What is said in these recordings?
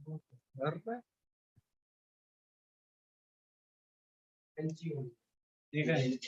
घर पे ठीक है।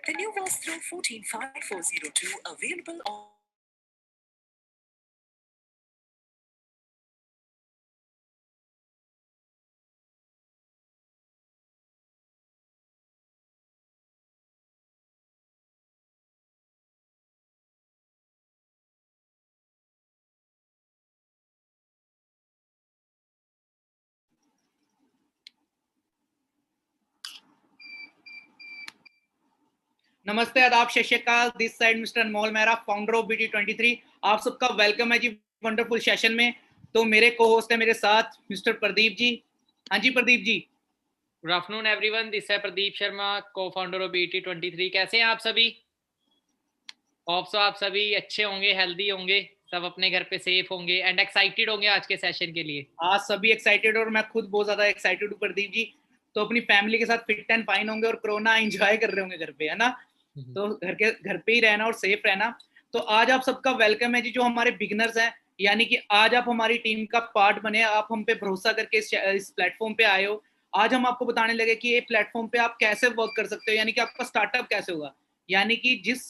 The new Vastro 145402 available on नमस्ते, आदाब, सत श्री अकाल। This side mister Anmol Mehra, founder of BT23। आप सबका वेलकम है जी वंडरफुल सेशन में। तो मेरे को होस्ट है मेरे साथ मिस्टर प्रदीप जी। हाँ जी प्रदीप जी। गुड आफ्टरनून एवरीवन, दिस है प्रदीप शर्मा, को फाउंडर ऑफ BT23। कैसे हैं आप सभी? होप सो आप सभी अच्छे होंगे, हेल्दी होंगे, सब अपने घर पे सेफ होंगे एंड एक्साइटेड होंगे आज के सेशन के लिए। आज सभी एक्साइटेड और मैं खुद बहुत ज्यादा एक्साइटेड हूँ प्रदीप जी। तो अपनी फैमिली के साथ फिट एंड फाइन होंगे और कोरोना एंजॉय कर रहे होंगे घर पे, है ना। तो घर पे ही रहना और सेफ रहना। तो आज आप सबका वेलकम है जी, जो हमारे बिगनर्स हैं, यानी कि आज आप हमारी टीम का पार्ट बने, आप हम पे भरोसा करके इस प्लेटफॉर्म पे आए हो। आज हम आपको बताने लगे कि ये प्लेटफॉर्म पे आप कैसे वर्क कर सकते हो, यानी कि आपका स्टार्टअप कैसे होगा। यानी कि जिस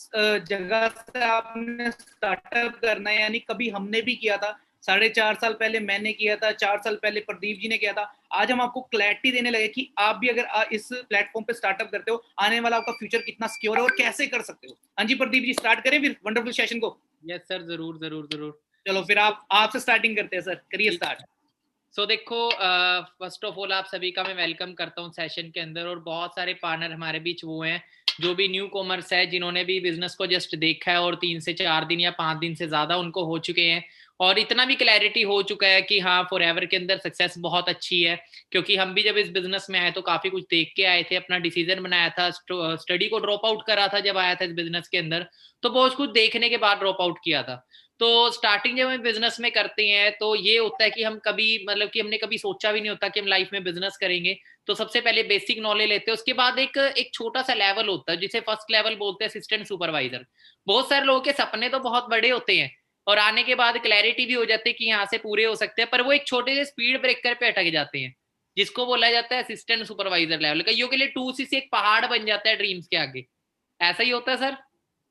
जगह से आपने स्टार्टअप करना है, यानी कभी हमने भी किया था, 4.5 साल पहले मैंने किया था, 4 साल पहले प्रदीप जी ने किया था। आज हम आपको क्लैरिटी देने लगे कि आप भी अगर इस प्लेटफॉर्म पे स्टार्टअप करते हो, आने वाला आपका फ्यूचर कितना सिक्योर है और कैसे कर सकते हो। हाँ जी प्रदीप जी, स्टार्ट करें फिर वंडरफुल सेशन को। यस सर, जरूर जरूर जरूर। चलो फिर आपसे स्टार्टिंग करते हैं सर, करिए स्टार्ट। सो देखो, फर्स्ट ऑफ ऑल आप सभी का मैं वेलकम करता हूँ सेशन के अंदर, और बहुत सारे पार्टनर हमारे बीच वो हैं जो भी न्यू कॉमर्स है, जिन्होंने भी बिजनेस को जस्ट देखा है और 3 से 4 दिन या 5 दिन से ज्यादा उनको हो चुके हैं, और इतना भी क्लैरिटी हो चुका है कि हाँ फॉरएवर के अंदर सक्सेस बहुत अच्छी है। क्योंकि हम भी जब इस बिजनेस में आए तो काफी कुछ देख के आए थे, अपना डिसीजन बनाया था, स्टडी को ड्रॉप आउट करा था जब आया था इस बिजनेस के अंदर, तो बहुत कुछ देखने के बाद ड्रॉप आउट किया था। तो स्टार्टिंग जब हम बिजनेस में करते हैं तो ये होता है कि हम कभी मतलब कि हमने कभी सोचा भी नहीं होता कि हम लाइफ में बिजनेस करेंगे। तो सबसे पहले बेसिक नॉलेज लेते हैं, उसके बाद एक छोटा सा लेवल होता है जिसे फर्स्ट लेवल बोलते हैं, असिस्टेंट सुपरवाइजर। बहुत सारे लोगों के सपने तो बहुत बड़े होते हैं और आने के बाद क्लैरिटी भी हो जाती है कि यहाँ से पूरे हो सकते हैं, पर वो एक छोटे से स्पीड ब्रेकर पे अटक जाते हैं, जिसको बोला जाता है असिस्टेंट सुपरवाइजर लेवल। कईयों के लिए 2C से एक पहाड़ बन जाता है ड्रीम्स के आगे। ऐसा ही होता है सर?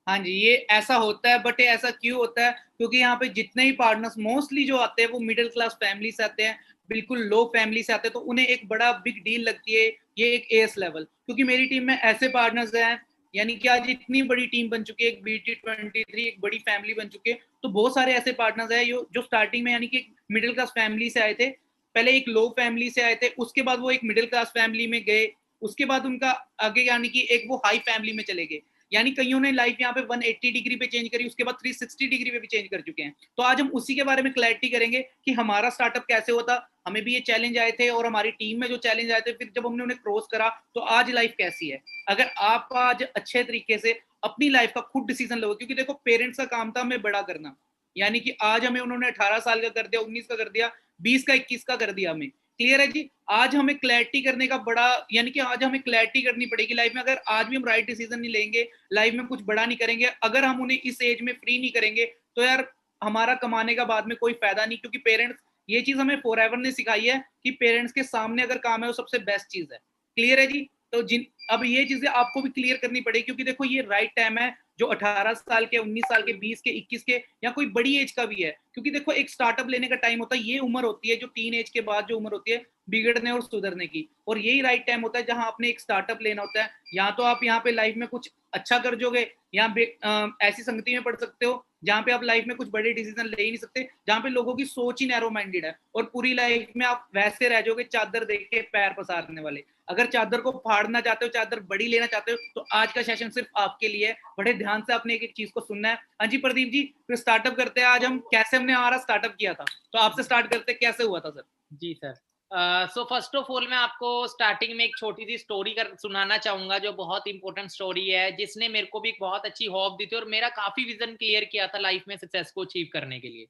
हाँ जी, ये ऐसा होता है, बट ये ऐसा क्यों होता है? क्योंकि यहाँ पे जितने ही पार्टनर्स मोस्टली जो आते हैं वो मिडिल क्लास फैमिली से आते हैं, बिल्कुल लो फैमिली से आते हैं, तो उन्हें एक बड़ा बिग डील लगती है ये एक एस लेवल। क्योंकि मेरी टीम में ऐसे पार्टनर्स हैं, यानी कि आज इतनी बड़ी टीम बन चुकी है, एक BT23 एक बड़ी फैमिली बन चुकी है। तो बहुत सारे ऐसे पार्टनर्स हैं जो स्टार्टिंग में यानी कि मिडिल क्लास फैमिली से आए थे, पहले एक लो फैमिली से आए थे, उसके बाद वो एक मिडिल क्लास फैमिली में गए, उसके बाद उनका आगे यानी कि एक वो हाई फैमिली में चले गए। यानी कईयों ने लाइफ यहाँ पे 180 डिग्री पे चेंज करी, उसके बाद 360 डिग्री पे भी चेंज कर चुके हैं। तो आज हम उसी के बारे में क्लैरिटी करेंगे कि हमारा स्टार्टअप कैसे होता, हमें भी ये चैलेंज आए थे और हमारी टीम में जो चैलेंज आए थे, फिर जब हमने उन्हें क्रॉस करा तो आज लाइफ कैसी है। अगर आप आज अच्छे तरीके से अपनी लाइफ का खुद डिसीजन लो, क्योंकि देखो पेरेंट्स का काम था हमें बड़ा करना, यानी कि आज हमें उन्होंने 18 साल का कर दिया, 19 का कर दिया, 20 का 21 का कर दिया हमें। क्लियर है जी? आज हमें क्लैरिटी करने का बड़ा, यानी कि आज हमें क्लैरिटी करनी पड़ेगी लाइफ में। अगर आज भी हम राइट डिसीजन नहीं लेंगे, लाइफ में कुछ बड़ा नहीं करेंगे, अगर हम उन्हें इस एज में फ्री नहीं करेंगे, तो यार हमारा कमाने का बाद में कोई फायदा नहीं। क्योंकि पेरेंट्स, ये चीज हमें फॉरएवर ने सिखाई है कि पेरेंट्स के सामने अगर काम है वो सबसे बेस्ट चीज है। क्लियर है जी? तो अब ये चीजें आपको भी क्लियर करनी पड़ेगी, क्योंकि देखो ये राइट टाइम है जो 18 साल के, 19 साल के, 20 के, 21 के, या कोई बड़ी एज का भी है। क्योंकि देखो एक स्टार्टअप लेने का टाइम होता है, ये उम्र होती है जो टीन एज के बाद जो उम्र होती है बिगड़ने और सुधरने की, और यही राइट टाइम होता है जहां आपने एक स्टार्टअप लेना होता है। या तो आप यहाँ पे लाइफ में कुछ अच्छा कर जोगे, या ऐसी संगति में पढ़ सकते हो जहाँ पे आप लाइफ में कुछ बड़े डिसीजन ले ही नहीं सकते, जहाँ पे लोगों की सोच ही नैरो माइंडेड है, और पूरी लाइफ में आप वैसे रह जाओगे चादर देख के पैर पसारने वाले। अगर चादर को फाड़ना चाहते हो, चादर बड़ी लेना चाहते हो, तो आज का सेशन सिर्फ आपके लिए है। बड़े ध्यान से आपने एक एक चीज को सुनना है। हाँ जी प्रदीप जी, फिर स्टार्टअप करते हैं आज हम, कैसे हमने हमारा स्टार्टअप किया था। तो आपसे स्टार्ट करते कैसे हुआ था सर? जी sir. So first of all मैं आपको स्टार्टिंग में एक छोटी सी स्टोरी कर सुनाना चाहूंगा, जो बहुत इंपॉर्टेंट स्टोरी है, जिसने मेरे को भी एक बहुत अच्छी होप दी थी और मेरा काफी विजन क्लियर किया था लाइफ में सक्सेस को अचीव करने के लिए।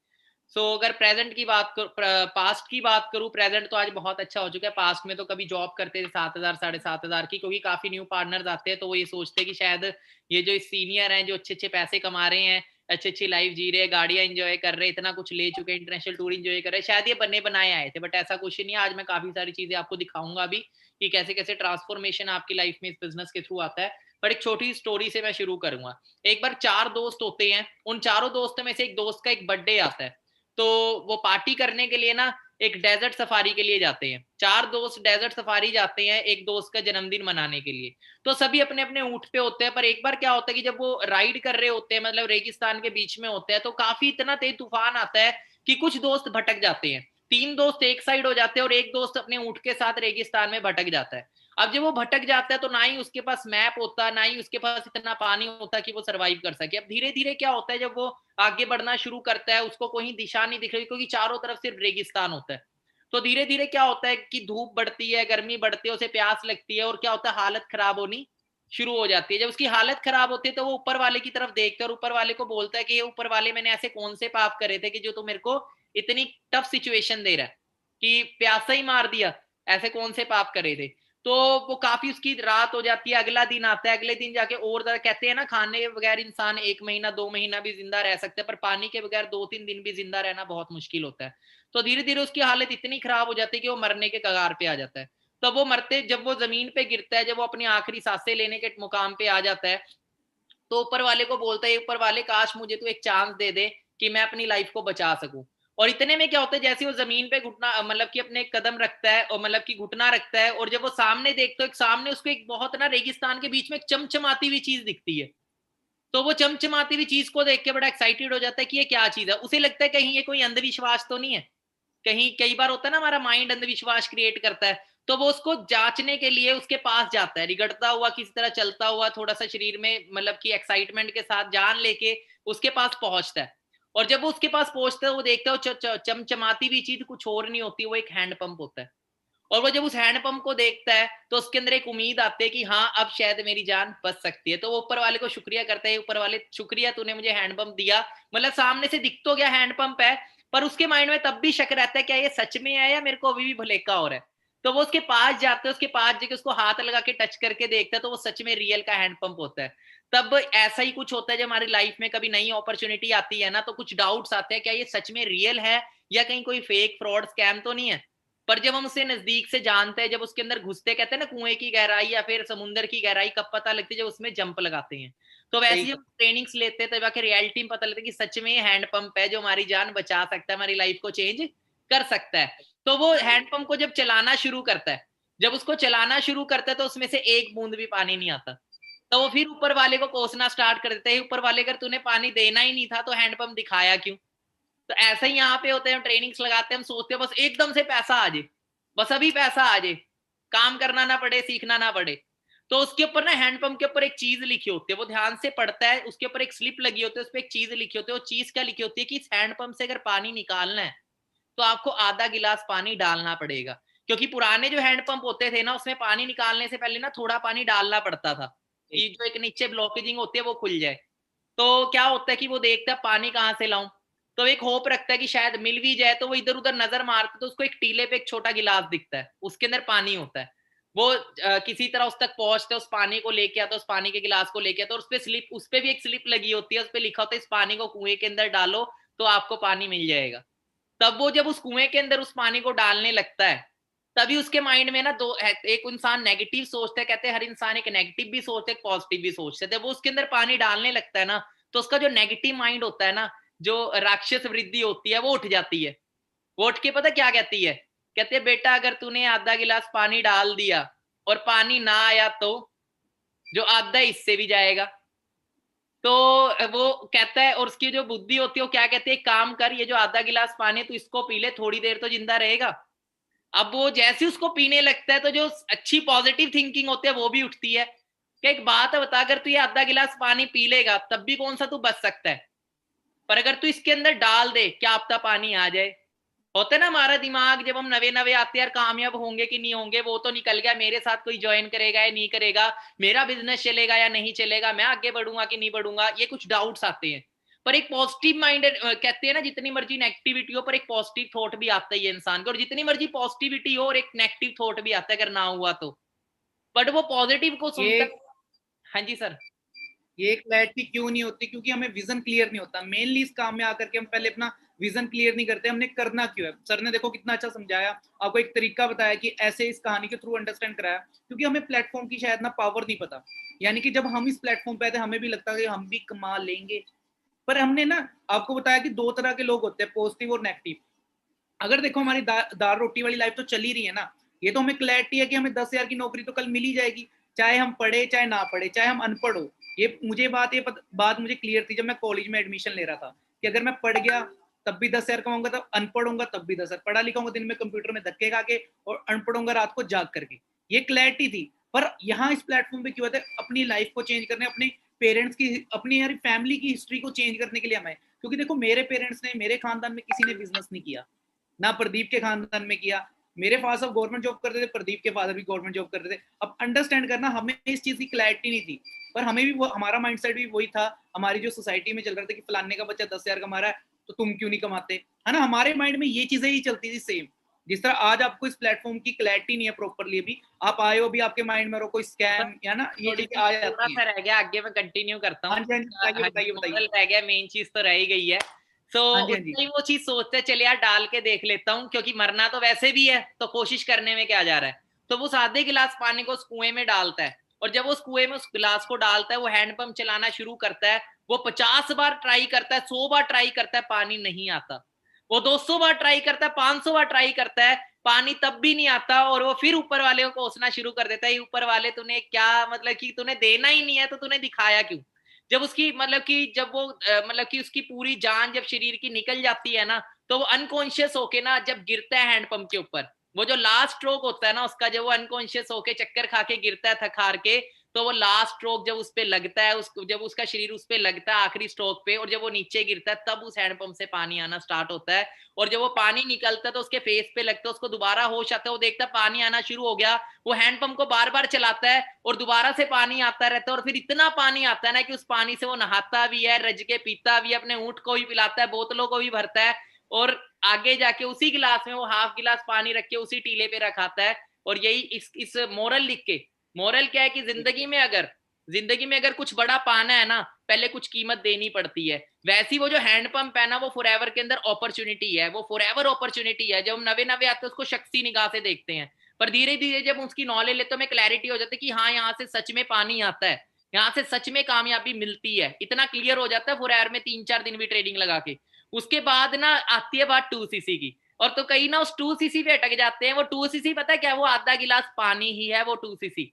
अगर प्रेजेंट की बात कर, पास्ट की बात करूं, प्रेजेंट तो आज बहुत अच्छा हो चुका है। पास्ट में तो कभी जॉब करते थे 7,000 7,500 की, क्योंकि काफी न्यू पार्टनर्स आते हैं तो वो ये सोचते हैं कि शायद ये जो सीनियर हैं जो अच्छे अच्छे पैसे कमा रहे हैं, अच्छी अच्छी लाइफ जी रहे हैं, गाड़ियां एंजॉय कर रहे हैं, इतना कुछ ले चुके हैं, इंटरनेशनल टूर एंजॉय कर रहे हैं, शायद ये बने बनाए आए थे। बट ऐसा कुछ नहीं है। आज मैं काफी सारी चीजें आपको दिखाऊंगा अभी कि कैसे कैसे ट्रांसफॉर्मेशन आपकी लाइफ में इस बिजनेस के थ्रू आता है। पर एक छोटी स्टोरी से मैं शुरू करूंगा। एक बार 4 दोस्त होते हैं, उन चारों दोस्तों में से एक दोस्त का एक बर्थडे आता है, तो वो पार्टी करने के लिए ना एक डेजर्ट सफारी के लिए जाते हैं। 4 दोस्त डेजर्ट सफारी जाते हैं एक दोस्त का जन्मदिन मनाने के लिए। तो सभी अपने अपने ऊंट पे होते हैं, पर एक बार क्या होता है कि जब वो राइड कर रहे होते हैं, मतलब रेगिस्तान के बीच में होते हैं, तो काफी इतना तेज तूफान आता है कि कुछ दोस्त भटक जाते हैं। 3 दोस्त एक साइड हो जाते हैं और एक दोस्त अपने ऊंट के साथ रेगिस्तान में भटक जाता है। अब जब वो भटक जाता है तो ना ही उसके पास मैप होता, ना ही उसके पास इतना पानी होता कि वो सरवाइव कर सके। अब धीरे धीरे क्या होता है, जब वो आगे बढ़ना शुरू करता है, उसको कोई दिशा नहीं दिख रही, क्योंकि चारों तरफ सिर्फ रेगिस्तान होता है। तो धीरे धीरे क्या होता है कि धूप बढ़ती है, गर्मी बढ़ती है, उसे प्यास लगती है, और क्या होता है, हालत खराब होनी शुरू हो जाती है। जब उसकी हालत खराब होती है तो वो ऊपर वाले की तरफ देखता है और ऊपर वाले को बोलता है कि ये ऊपर वाले मैंने ऐसे कौन से पाप करे थे कि जो तू मेरे को इतनी टफ सिचुएशन दे रहा है कि प्यासा ही मार दिया, ऐसे कौन से पाप करे थे। तो वो काफी उसकी रात हो जाती है, अगला दिन आता है, अगले दिन जाके और कहते हैं ना खाने के बगैर इंसान 1 महीना 2 महीना भी जिंदा रह सकता है, पर पानी के बगैर 2-3 दिन भी जिंदा रहना बहुत मुश्किल होता है। तो धीरे धीरे उसकी हालत इतनी खराब हो जाती है कि वो मरने के कगार पे आ जाता है। तब वो मरते, जब वो जमीन पे गिरता है, जब वो अपनी आखिरी सांसें लेने के मुकाम पे आ जाता है, तो ऊपर वाले को बोलता है, ऊपर वाले काश मुझे तो एक चांस दे दे कि मैं अपनी लाइफ को बचा सकूं। और इतने में क्या होता है, जैसे वो जमीन पे घुटना मतलब कि अपने कदम रखता है और मतलब कि घुटना रखता है, और जब वो सामने देखता है, एक सामने उसको एक बहुत ना रेगिस्तान के बीच में एक चमचमाती हुई चीज दिखती है। तो वो चमचमाती हुई चीज को देख के बड़ा एक्साइटेड हो जाता है कि ये क्या चीज है। उसे लगता है कहीं ये कोई अंधविश्वास तो नहीं है, कहीं कई बार होता है ना हमारा माइंड अंधविश्वास क्रिएट करता है, तो वो उसको जांचने के लिए उसके पास जाता है, रिगड़ता हुआ किसी तरह चलता हुआ, थोड़ा सा शरीर में मतलब कि एक्साइटमेंट के साथ जान लेके उसके पास पहुंचता है। और जब वो उसके पास पहुंचता है, वो देखता है चमचमाती हुई चीज कुछ और नहीं होती, वो एक हैंडपंप होता है। और वो जब उस हैंडपंप को देखता है तो उसके अंदर एक उम्मीद आती है कि हाँ अब शायद मेरी जान बच सकती है। तो वो ऊपर वाले को शुक्रिया करता है, ऊपर वाले शुक्रिया तूने मुझे हैंडपंप दिया। मतलब सामने से दिख तो गया हैंडपंप है, पर उसके माइंड में तब भी शक रहता है क्या ये सच में है या मेरे को अभी भी भुलेखा हो रहा है। तो वो उसके पास जाते हैं, उसके पास जाके उसको हाथ लगा के टच करके देखता है, तो वो सच में रियल का हैंडपंप होता है। तब ऐसा ही कुछ होता है जब हमारी लाइफ में कभी नई अपॉर्चुनिटी आती है ना, तो कुछ डाउट्स आते हैं क्या ये सच में रियल है या कहीं कोई फेक फ्रॉड स्कैम तो नहीं है। पर जब हम उसे नजदीक से जानते हैं, जब उसके अंदर घुसते, कहते हैं ना कुएं की गहराई या फिर समुद्र की गहराई कब पता लगती है, जब उसमें जंप लगाते हैं। तो वैसे जब ट्रेनिंग्स लेते हैं तब जाके रियलिटी में पता लगता है कि सच में हैंड पंप है जो हमारी जान बचा सकता है, हमारी लाइफ को चेंज कर सकता है। तो वो हैंड पंप को जब चलाना शुरू करता है, जब उसको चलाना शुरू करता है, तो उसमें से एक बूंद भी पानी नहीं आता। तो वो फिर ऊपर वाले को कोसना स्टार्ट कर देते हैं, ऊपर वाले अगर तूने पानी देना ही नहीं था तो हैंड पंप दिखाया क्यों। तो ऐसा ही यहाँ पे होते हैं, ट्रेनिंग्स लगाते हैं, हम सोचते हैं बस एकदम से पैसा आ जाए, बस अभी पैसा आ जाए, काम करना ना पड़े, सीखना ना पड़े। तो उसके ऊपर ना हैंडपंप के ऊपर एक चीज लिखी होती है, वो ध्यान से पढ़ता है, उसके ऊपर एक स्लिप लगी होती है, उस पर एक चीज लिखी होती है। वो चीज क्या लिखी होती है कि इस हैंडपंप से अगर पानी निकालना है तो आपको आधा गिलास पानी डालना पड़ेगा। क्योंकि पुराने जो हैंडपंप होते थे ना, उसमें पानी निकालने से पहले ना थोड़ा पानी डालना पड़ता था कि जो एक नीचे ब्लॉकेजिंग होती है वो खुल जाए। तो क्या होता है कि वो देखता है पानी कहाँ से लाऊं, तो एक होप रखता है कि शायद मिल भी जाए। तो वो इधर उधर नजर मारता है, तो उसको एक टीले पे एक छोटा गिलास दिखता है, उसके अंदर पानी होता है। वो किसी तरह उस तक पहुंचते, उस पानी को लेके आता, उस पानी के गिलास को लेके आता, और उसपे स्लिप, उसपे भी एक स्लिप लगी होती है, उस पे लिखा होता है इस पानी को कुएं के अंदर डालो तो आपको पानी मिल जाएगा। तब वो जब उस कुएं के अंदर उस पानी को डालने लगता है, तभी उसके माइंड में ना दो, एक इंसान नेगेटिव सोचता है, कहते हैं हर इंसान एक नेगेटिव भी सोचता है, एक पॉजिटिव भी सोचता है। जब वो उसके अंदर पानी डालने लगता है ना, तो उसका जो नेगेटिव माइंड होता है ना, जो राक्षस वृद्धि होती है, वो उठ जाती है। वो उठ के पता क्या कहती है, कहते हैं बेटा अगर तूने आधा गिलास पानी डाल दिया और पानी ना आया तो जो आधा इससे भी जाएगा। तो वो कहता है, और उसकी जो बुद्धि होती है वो क्या कहती है, काम कर, ये जो आधा गिलास पानी तू इसको पी ले, थोड़ी देर तो जिंदा रहेगा। अब वो जैसे उसको पीने लगता है तो जो अच्छी पॉजिटिव थिंकिंग होती है वो भी उठती है कि एक बात है बता, अगर तू ये आधा गिलास पानी पी लेगा तब भी कौन सा तू बच सकता है, पर अगर तू इसके अंदर डाल दे क्या आपका पानी आ जाए। होता है ना हमारा दिमाग, जब हम नवे नवे आते हैं यार कामयाब होंगे कि नहीं होंगे, वो तो निकल गया, मेरे साथ कोई ज्वाइन करेगा या नहीं करेगा, मेरा बिजनेस चलेगा या नहीं चलेगा, मैं आगे बढ़ूंगा कि नहीं बढ़ूंगा, ये कुछ डाउट्स आते हैं। पर एक पॉजिटिव माइंडेड, कहते हैं ना जितनी मर्जी नेगेटिविटी हो पर एक पॉजिटिव थॉट भी आता है इंसान को, और जितनी मर्जी पॉजिटिविटी हो और एक नेगेटिव थॉट भी आता है अगर ना हुआ तो। बट वो पॉजिटिव को सुनता है। हाँ जी सर। ये क्लैरिटी क्यों नहीं होती, क्योंकि हमें विजन क्लियर नहीं होता। मेनली इस काम में आकर के हम पहले अपना विजन क्लियर नहीं करते, हमने करना क्यों है। सर ने देखो कितना अच्छा समझाया, आपको एक तरीका बताया कि ऐसे इस कहानी के थ्रू अंडरस्टैंड कराया, क्योंकि हमें प्लेटफॉर्म की शायद ना पावर नहीं पता। यानी कि जब हम इस प्लेटफॉर्म पे आए थे हमें भी लगता है हम भी कमा लेंगे, पर हमने ना आपको बताया कि दो तरह के लोग होते हैं, पॉजिटिव और नेगेटिव। अगर देखो हमारी दाल रोटी वाली लाइफ तो चल ही रही है ना, ये तो हमें क्लैरिटी है कि हमें 10,000 की नौकरी तो कल मिल ही जाएगी, चाहे हम पढ़े चाहे ना पढ़े, चाहे हम अनपढ़ हो। ये मुझे बात मुझे क्लियर थी जब मैं कॉलेज में एडमिशन ले रहा था, कि अगर मैं पढ़ गया तब भी 10,000 कमाऊंगा, तब अनपढ़ होऊंगा तब भी 10,000, पढ़ा लिखा होगा दिन में कंप्यूटर में धक्के खा के, और अनपढ़ होऊंगा रात को जाग करके। ये क्लैरिटी थी। पर यहाँ इस प्लेटफॉर्म पे क्यों होता है, अपनी लाइफ को चेंज करने, अपने पेरेंट्स की, अपनी यार फैमिली की हिस्ट्री को चेंज करने के लिए हमें। क्योंकि देखो मेरे पेरेंट्स ने, मेरे खानदान में किसी ने बिजनेस नहीं किया, ना प्रदीप के खानदान में किया, मेरे फादर साहब गवर्नमेंट जॉब करते थे, प्रदीप के फादर भी गवर्नमेंट जॉब करते थे। अब अंडरस्टैंड करना, हमें इस चीज की क्लैरिटी नहीं थी, पर हमें भी वो, हमारा माइंडसेट भी वही था, हमारी जो सोसाइटी में चल रहा था कि फलाने का बच्चा 10,000 कमा रहा है तो तुम क्यों नहीं कमाते, है ना। हमारे माइंड में ये चीजें ही चलती थी सेम। जिस तरह आज आपको इस प्लेटफॉर्म की क्लैरिटी नहीं है प्रॉपरली, अभी आप आए हो, अभी आपके माइंड में कोई स्कैम या ना ये चीजें आ थोड़ा जाती सा हैं। रह गया, आगे मैं कंटिन्यू करता हूँ। हाँ जी, हाँ जी, बताइए बताइए बताइए। मॉडल रह गया, मेन चीज तो रह ही गई है। सो हाँ जी, उस हाँ जी। टाइम वो चीज सोचते हैं, चलिए यार डाल के देख लेता हूँ, क्योंकि मरना तो वैसे भी है, तो कोशिश करने में क्या जा रहा है। तो वो आधे गिलास पानी को उस कुएं में डालता है, और जब वो उस कुएं में उस गिलास को डालता है, वो हैंडपंप चलाना शुरू करता है। वो 50 बार ट्राई करता है, 100 बार ट्राई करता है, पानी नहीं आता। वो 200 बार ट्राई करता है, 500 बार ट्राई करता है, पानी तब भी नहीं आता। और वो फिर ऊपर वाले को कोसना शुरू कर देता है, ऊपर वाले तूने क्या, मतलब कि तूने देना ही नहीं है तो तूने दिखाया क्यों। जब उसकी मतलब कि जब वो मतलब कि उसकी पूरी जान जब शरीर की निकल जाती है ना, तो वो अनकॉन्शियस होके ना जब गिरता है हैंडपंप के ऊपर, वो जो लास्ट स्ट्रोक होता है ना उसका, जब वो अनकॉन्शियस होके चक्कर खा के गिरता है थक हार के, तो वो लास्ट स्ट्रोक जब उस पे लगता है, उसको जब उसका शरीर उस पे लगता है आखिरी स्ट्रोक पे, और जब वो नीचे गिरता है, तब उस हैंडपंप से पानी आना स्टार्ट होता है। और जब वो पानी निकलता है तो उसके फेस पे लगता है, उसको दोबारा होश आता है, वो देखता है पानी आना शुरू हो गया। वो हैंडपंप को बार बार चलाता है और दोबारा से पानी आता रहता है, और फिर इतना पानी आता है ना कि उस पानी से वो नहाता भी है, रज के पीता भी है, अपने ऊंट को भी पिलाता है, बोतलों को भी भरता है, और आगे जाके उसी गिलास में वो हाफ गिलास पानी रख के उसी टीले पे रखाता है। और यही इस मोरल लिख के, मोरल क्या है कि जिंदगी में अगर कुछ बड़ा पाना है ना, पहले कुछ कीमत देनी पड़ती है। वैसी वो जो हैंडपंप है ना, वो फॉरएवर के अंदर अपॉर्चुनिटी है, वो फॉरएवर अपॉर्चुनिटी है। जब हम नवे नवे आते हैं उसको शख्सी निगाह से देखते हैं, पर धीरे धीरे जब उसकी नॉलेज लेते, तो हमें क्लैरिटी हो जाती है कि हाँ यहाँ से सच में पानी आता है, यहाँ से सच में कामयाबी मिलती है। इतना क्लियर हो जाता है फॉरएवर में 3-4 दिन भी ट्रेडिंग लगा के। उसके बाद ना आती है बात 2cc की, और तो कई ना उस 2cc पे अटक जाते हैं। वो 2cc पता है क्या, वो आधा गिलास पानी ही है वो 2cc।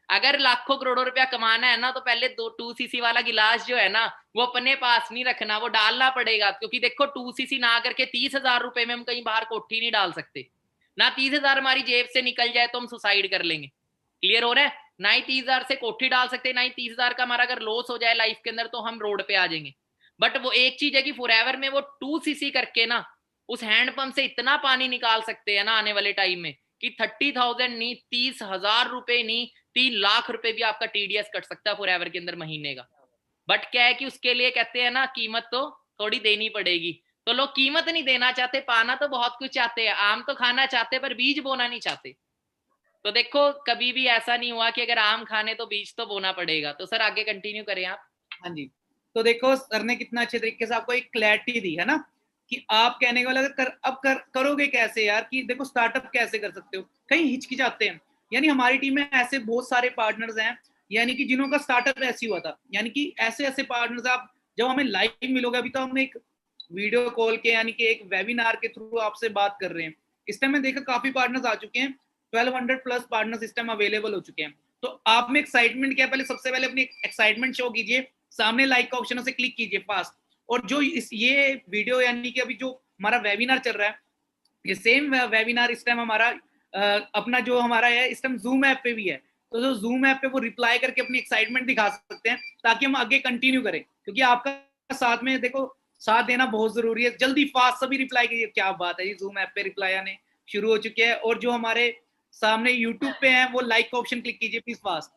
अगर लाखों करोड़ों रुपया कमाना है ना, तो पहले 2cc वाला गिलास जो है ना, वो अपने पास नहीं रखना, वो डालना पड़ेगा। क्योंकि देखो 2cc ना करके 30,000 रुपए में हम कहीं बाहर कोठी नहीं डाल सकते ना। 30,000 हमारी जेब से निकल जाए तो हम सुसाइड कर लेंगे। क्लियर हो रहा है ना। ही 30,000 से कोठी डाल सकते, ना ही 30,000 का हमारा अगर लॉस हो जाए लाइफ के अंदर तो हम रोड पे आ जाएंगे। बट वो एक चीज है कि फॉरएवर में वो 2cc करके ना उस हैंडपंप से इतना पानी निकाल सकते हैं ना आने वाले टाइम में, कि 30,000 नहीं, 30,000 रुपए नहीं, 3 लाख रुपए भी आपका टीडीएस कट सकता है फॉरएवर के अंदर महीने का। बट क्या है कि उसके लिए कहते हैं ना, कीमत तो थोड़ी देनी पड़ेगी। तो लोग कीमत नहीं देना चाहते, पाना तो बहुत कुछ चाहते हैं, आम तो खाना चाहते पर बीज बोना नहीं चाहते। तो देखो कभी भी ऐसा नहीं हुआ कि अगर आम खाने तो बीज तो बोना पड़ेगा। तो सर आगे कंटिन्यू करें आप। हाँ जी, तो देखो सर ने कितना अच्छे तरीके से आपको एक क्लैरिटी दी है ना, कि आप कहने वाला करोगे कैसे यार, कि देखो स्टार्टअप कैसे कर सकते हो, कहीं हिचकिचाते हैं। यानी हमारी टीम में ऐसे बहुत सारे पार्टनर्स हैं, यानी कि जिन्हों का स्टार्टअप ऐसे हुआ था। यानी कि ऐसे ऐसे पार्टनर्स आप जब हमें लाइव मिलोगे, अभी तो हम एक वीडियो कॉल के यानी कि एक वेबिनार के थ्रू आपसे बात कर रहे हैं। इस टाइम में देखा काफी पार्टनर्स आ चुके हैं, 1200 प्लस पार्टनर्स इस टाइम अवेलेबल हो चुके हैं। तो आप में एक्साइटमेंट क्या है, पहले सबसे पहले अपनी एक्साइटमेंट शो कीजिए, सामने लाइक का ऑप्शन से क्लिक कीजिए फास्ट। और जो ये वीडियो यानी कि अभी जो हमारा वेबिनार चल रहा है, ये सेम वेबिनार इस टाइम हमारा अपना जो हमारा है इस टाइम जूम ऐप पे भी है। तो जो जूम ऐप पे वो रिप्लाई करके अपनी एक्साइटमेंट दिखा सकते हैं, ताकि हम आगे कंटिन्यू करें। क्योंकि आपका साथ में देखो साथ देना बहुत जरूरी है। जल्दी फास्ट सभी रिप्लाई कीजिए। क्या बात है जी, जूम ऐप पे रिप्लाई आने शुरू हो चुके हैं। और जो हमारे सामने यूट्यूब पे है वो लाइक का ऑप्शन क्लिक कीजिए प्लीज फास्ट।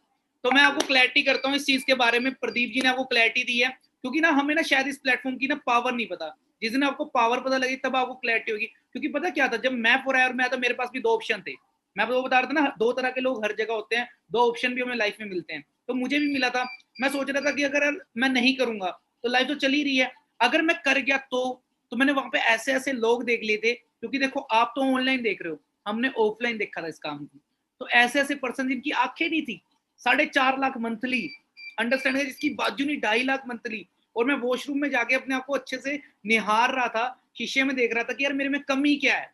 तो मैं आपको क्लैरिटी करता हूँ इस चीज के बारे में, प्रदीप जी ने आपको क्लैरिटी दी है। क्योंकि ना हमें ना शायद इस प्लेटफॉर्म की ना पावर नहीं पता, जिस दिन आपको पावर पता लगी तब आपको क्लैरिटी होगी। क्योंकि पता क्या था, जब मैं फॉरएवर में आया था मेरे पास भी 2 ऑप्शन थे। मैं आपको बता रहा था ना, 2 तरह के लोग हर जगह होते हैं, 2 ऑप्शन भी हमें लाइफ में मिलते हैं। तो मुझे भी मिला था। मैं सोच रहा था कि अगर मैं नहीं करूंगा तो लाइफ तो चल ही रही है, अगर मैं कर गया तो मैंने वहां पे ऐसे ऐसे लोग देख लिए थे। क्योंकि देखो आप तो ऑनलाइन देख रहे हो, हमने ऑफलाइन देखा था इस काम को। तो ऐसे ऐसे पर्सन जिनकी आंखें नहीं थी, 4.5 लाख मंथली अंडरस्टैंड है, जिसकी बाजू नहीं 2.5 लाख मंथली। और मैं वॉशरूम में जाके अपने आप को अच्छे से निहार रहा था, शीशे में देख रहा था कि यार मेरे में कमी क्या है,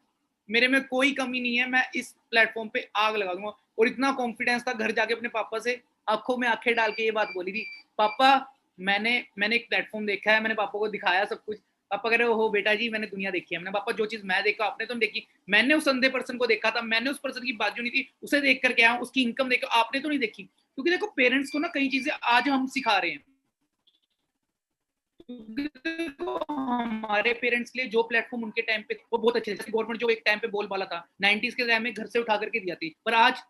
मेरे में कोई कमी नहीं है, मैं इस प्लेटफॉर्म पे आग लगा दूंगा। और इतना कॉन्फिडेंस था, घर जाके अपने पापा से आंखों में आंखें डाल के ये बात बोली थी, पापा मैंने एक प्लेटफॉर्म देखा है। मैंने पापा को दिखाया सब कुछ। पापा कह रहे हो बेटा जी मैंने दुनिया देखी है। मैंने पापा जो चीज मैं देखा आपने तो नहीं देखी। मैंने उस अंधे पर्सन को देखा था, मैंने उस पर्सन की बाजू नहीं थी उसे देख करके आया, उसकी इनकम देखो आपने तो नहीं देखी। क्योंकि देखो पेरेंट्स को ना कई चीजें आज हम सिखा रहे हैं, देखो, हमारे पेरेंट्स के लिए जो प्लेटफॉर्म उनके टाइम पे वो बहुत अच्छे थे। गवर्नमेंट जो एक टाइम पे बोल वाला था 90s के टाइम में घर से उठा करके दिया थी, पर आज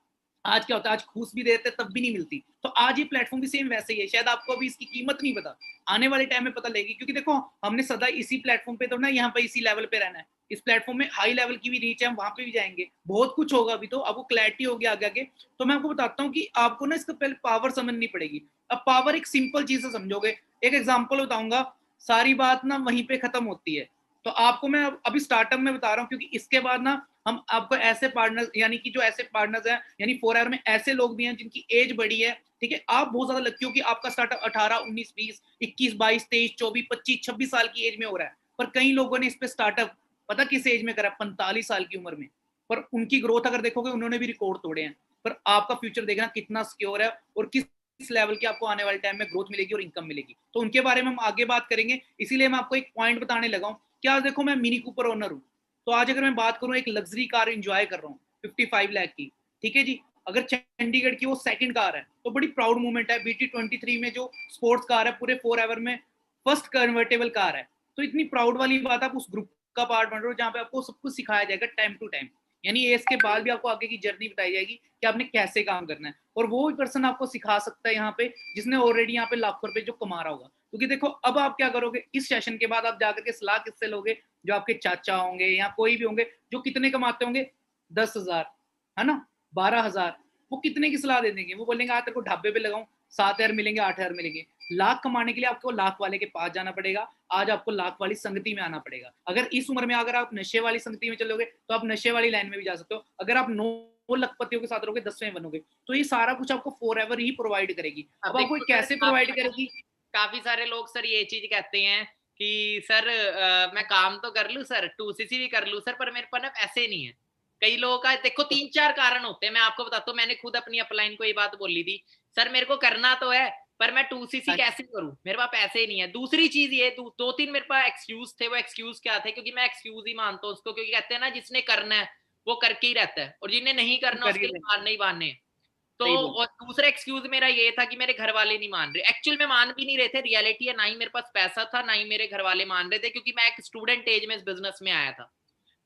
क्या होता है, आज घूस भी देते तब भी नहीं मिलती। तो आज ये प्लेटफॉर्म भी सेम वैसे ही है। शायद आपको अभी इसकी कीमत नहीं पता, आने वाले टाइम में पता लगेगी, क्योंकि देखो हमने सदा इसी प्लेटफॉर्म पे तो ना यहाँ पे इसी लेवल पे रहना है। इस प्लेटफॉर्म में हाई लेवल की भी रीच है, हम वहां पे भी जाएंगे, बहुत कुछ होगा अभी, तो आपको क्लैरिटी होगी आगे आगे। तो मैं आपको बताता हूँ कि आपको ना इसका पहले पावर समझनी पड़ेगी। अब पावर एक सिंपल चीज से समझोगे, एक एग्जाम्पल बताऊंगा, सारी बात ना वहीं पे खत्म होती है। तो आपको मैं अभी स्टार्टअप में बता रहा हूँ, क्योंकि इसके बाद ना हम आपको ऐसे पार्टनर्स, यानी कि जो ऐसे पार्टनर्स हैं, यानी फॉरएवर में ऐसे लोग भी हैं जिनकी एज बड़ी है, ठीक है। आप बहुत ज्यादा लकी हो कि आपका स्टार्टअप 18, 19, 20, 21, 22, 23, 24, 25, 26 साल की एज में हो रहा है। पर कई लोगों ने इस पे स्टार्टअप पता किस एज में करा, 45 साल की उम्र में। पर उनकी ग्रोथ अगर देखोगे, उन्होंने भी रिकॉर्ड तोड़े हैं। पर आपका फ्यूचर देखना कितना सिक्योर है और किस लेवल की आपको आने वाले टाइम में ग्रोथ मिलेगी और इनकम मिलेगी, तो उनके बारे में हम आगे बात करेंगे। इसीलिए मैं आपको एक पॉइंट बताने लगा हूँ कि आज देखो, मैं मिनी कूपर ओनर हूँ, तो आज अगर मैं बात करूँ, एक लग्जरी कार एंजॉय कर रहा हूँ 55 लाख की, ठीक है जी। अगर चंडीगढ़ की वो सेकंड कार है तो बड़ी प्राउड मूवमेंट है। BT23 में जो स्पोर्ट्स कार है, पूरे फॉरएवर में फर्स्ट कन्वर्टेबल कार है। तो इतनी प्राउड वाली बात, आप उस ग्रुप का पार्ट बन रहे हो जहाँ पे आपको सब कुछ सिखाया जाएगा टाइम टू टाइम, यानी एज के बाद भी आपको आगे की जर्नी बताई जाएगी कि आपने कैसे काम करना है। और वो पर्सन आपको सिखा सकता है यहाँ पे जिसने ऑलरेडी यहाँ पे लाखों रुपए जो कमा रहा होगा। क्योंकि देखो, अब आप क्या करोगे, इस सेशन के बाद आप जाकर के सलाह किससे लोगे, जो आपके चाचा होंगे या कोई भी होंगे जो कितने कमाते होंगे, 10,000 है ना, 12,000, वो कितने की सलाह दे देंगे। वो बोलेंगे आज तेरे को ढाबे पे लगाऊं, 7,000 मिलेंगे, 8,000 मिलेंगे। लाख कमाने के लिए आपको लाख वाले के पास जाना पड़ेगा। आज आपको लाख वाली संगति में आना पड़ेगा। अगर इस उम्र में अगर आप नशे वाली संगति में चलोगे तो आप नशे वाली लाइन में भी जा सकते हो। अगर आप 9 लखपतियों के साथ रहोगे, 10वें बनोगे। तो ये सारा कुछ आपको फॉरएवर ही प्रोवाइड करेगी। अब आपको कैसे प्रोवाइड करेगी? काफी सारे लोग सर ये चीज कहते हैं कि सर मैं काम तो कर लूं सर, 2cc भी कर लूं सर, पर मेरे पास ना पैसे नहीं है। कई लोगों का देखो 3-4 कारण होते हैं, मैं आपको बताता हूँ। मैंने खुद अपनी अपलाइन को ये बात बोली थी, सर मेरे को करना तो है पर मैं 2cc कैसे करूं, मेरे पास पैसे ही नहीं है। दूसरी चीज ये 2-3 मेरे पास एक्सक्यूज थे। वो एक्सक्यूज क्या थे, क्योंकि मैं एक्सक्यूज ही मानता हूँ उसको, क्योंकि कहते हैं ना जिसने करना है वो करके ही रहता है, और जिन्हें नहीं करना उसके लिए मानने ही मानने। तो और दूसरा एक्सक्यूज मेरा ये था कि मेरे घर वाले नहीं मान रहे। एक्चुअल में मान भी नहीं रहे थे, रियलिटी है, ना ही मेरे पास पैसा था, ना ही मेरे घर वाले मान रहे थे, क्योंकि मैं एक स्टूडेंट एज में इस बिजनेस में आया था।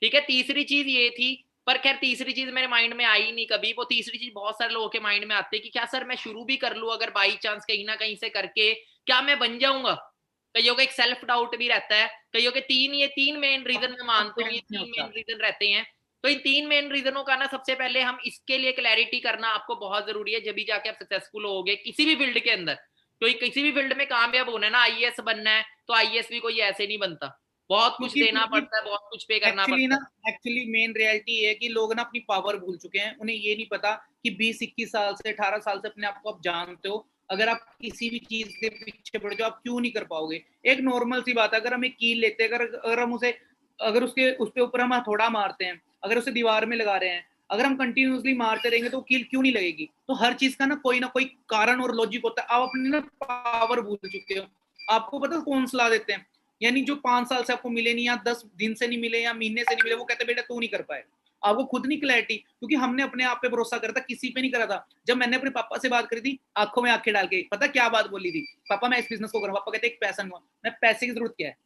ठीक है, तीसरी चीज ये थी, पर खैर तीसरी चीज मेरे माइंड में आई नहीं कभी। वो तीसरी चीज बहुत सारे लोगों के माइंड में आती है कि क्या सर मैं शुरू भी कर लूं, अगर बाई चांस कहीं ना कहीं से करके क्या मैं बन जाऊंगा। कईयों का एक सेल्फ डाउट भी रहता है। कईयों के तीन मेन रीजन मैं मानता हूँ, ये 3 मेन रीजन रहते हैं। तो इन 3 मेन रीजनों का ना सबसे पहले हम इसके लिए क्लैरिटी करना आपको बहुत जरूरी है, जब भी जाके आप सक्सेसफुल होगे किसी भी फील्ड के अंदर। तो किसी भी फील्ड में कामयाब होना है ना, आईएएस बनना है तो आईएएस भी कोई ऐसे नहीं बनता, बहुत कुछ देना पड़ता है, बहुत कुछ पे करना पड़ता है। एक्चुअली मेन रियलिटी है कि लोग ना अपनी पावर भूल चुके हैं। उन्हें ये नहीं पता कि 20-21 साल से 18 साल से अपने आप को आप जानते हो, अगर आप किसी भी चीज के पीछे पड़ जाओ आप क्यों नहीं कर पाओगे। एक नॉर्मल सी बात है, अगर हम एक कील लेते हैं, अगर हम उसे, अगर उसके उस पे ऊपर हम हथौड़ा मारते हैं, अगर उसे दीवार में लगा रहे हैं, अगर हम कंटिन्यूसली मारते रहेंगे तो कील क्यों नहीं लगेगी। तो हर चीज का ना कोई कारण और लॉजिक होता है। आप अपनी ना पावर भूल चुके हो। आपको पता कौन सलाह देते हैं, यानी जो 5 साल से आपको मिले नहीं, या 10 दिन से नहीं मिले, या महीने से नहीं मिले, वो कहते बेटा तू नहीं कर पाए। आपको खुद नहीं क्लैरिटी, क्योंकि हमने अपने आप पे भरोसा करा था, किसी पे नहीं करा था। जब मैंने अपने पापा से बात करी थी, आंखों में आंखें डाल के, पता क्या बात बोली थी, पापा मैं इस बिजनेस को करूँ। पापा कहते एक पैसा नहीं हुआ। मैं पैसे की जरूरत क्या है,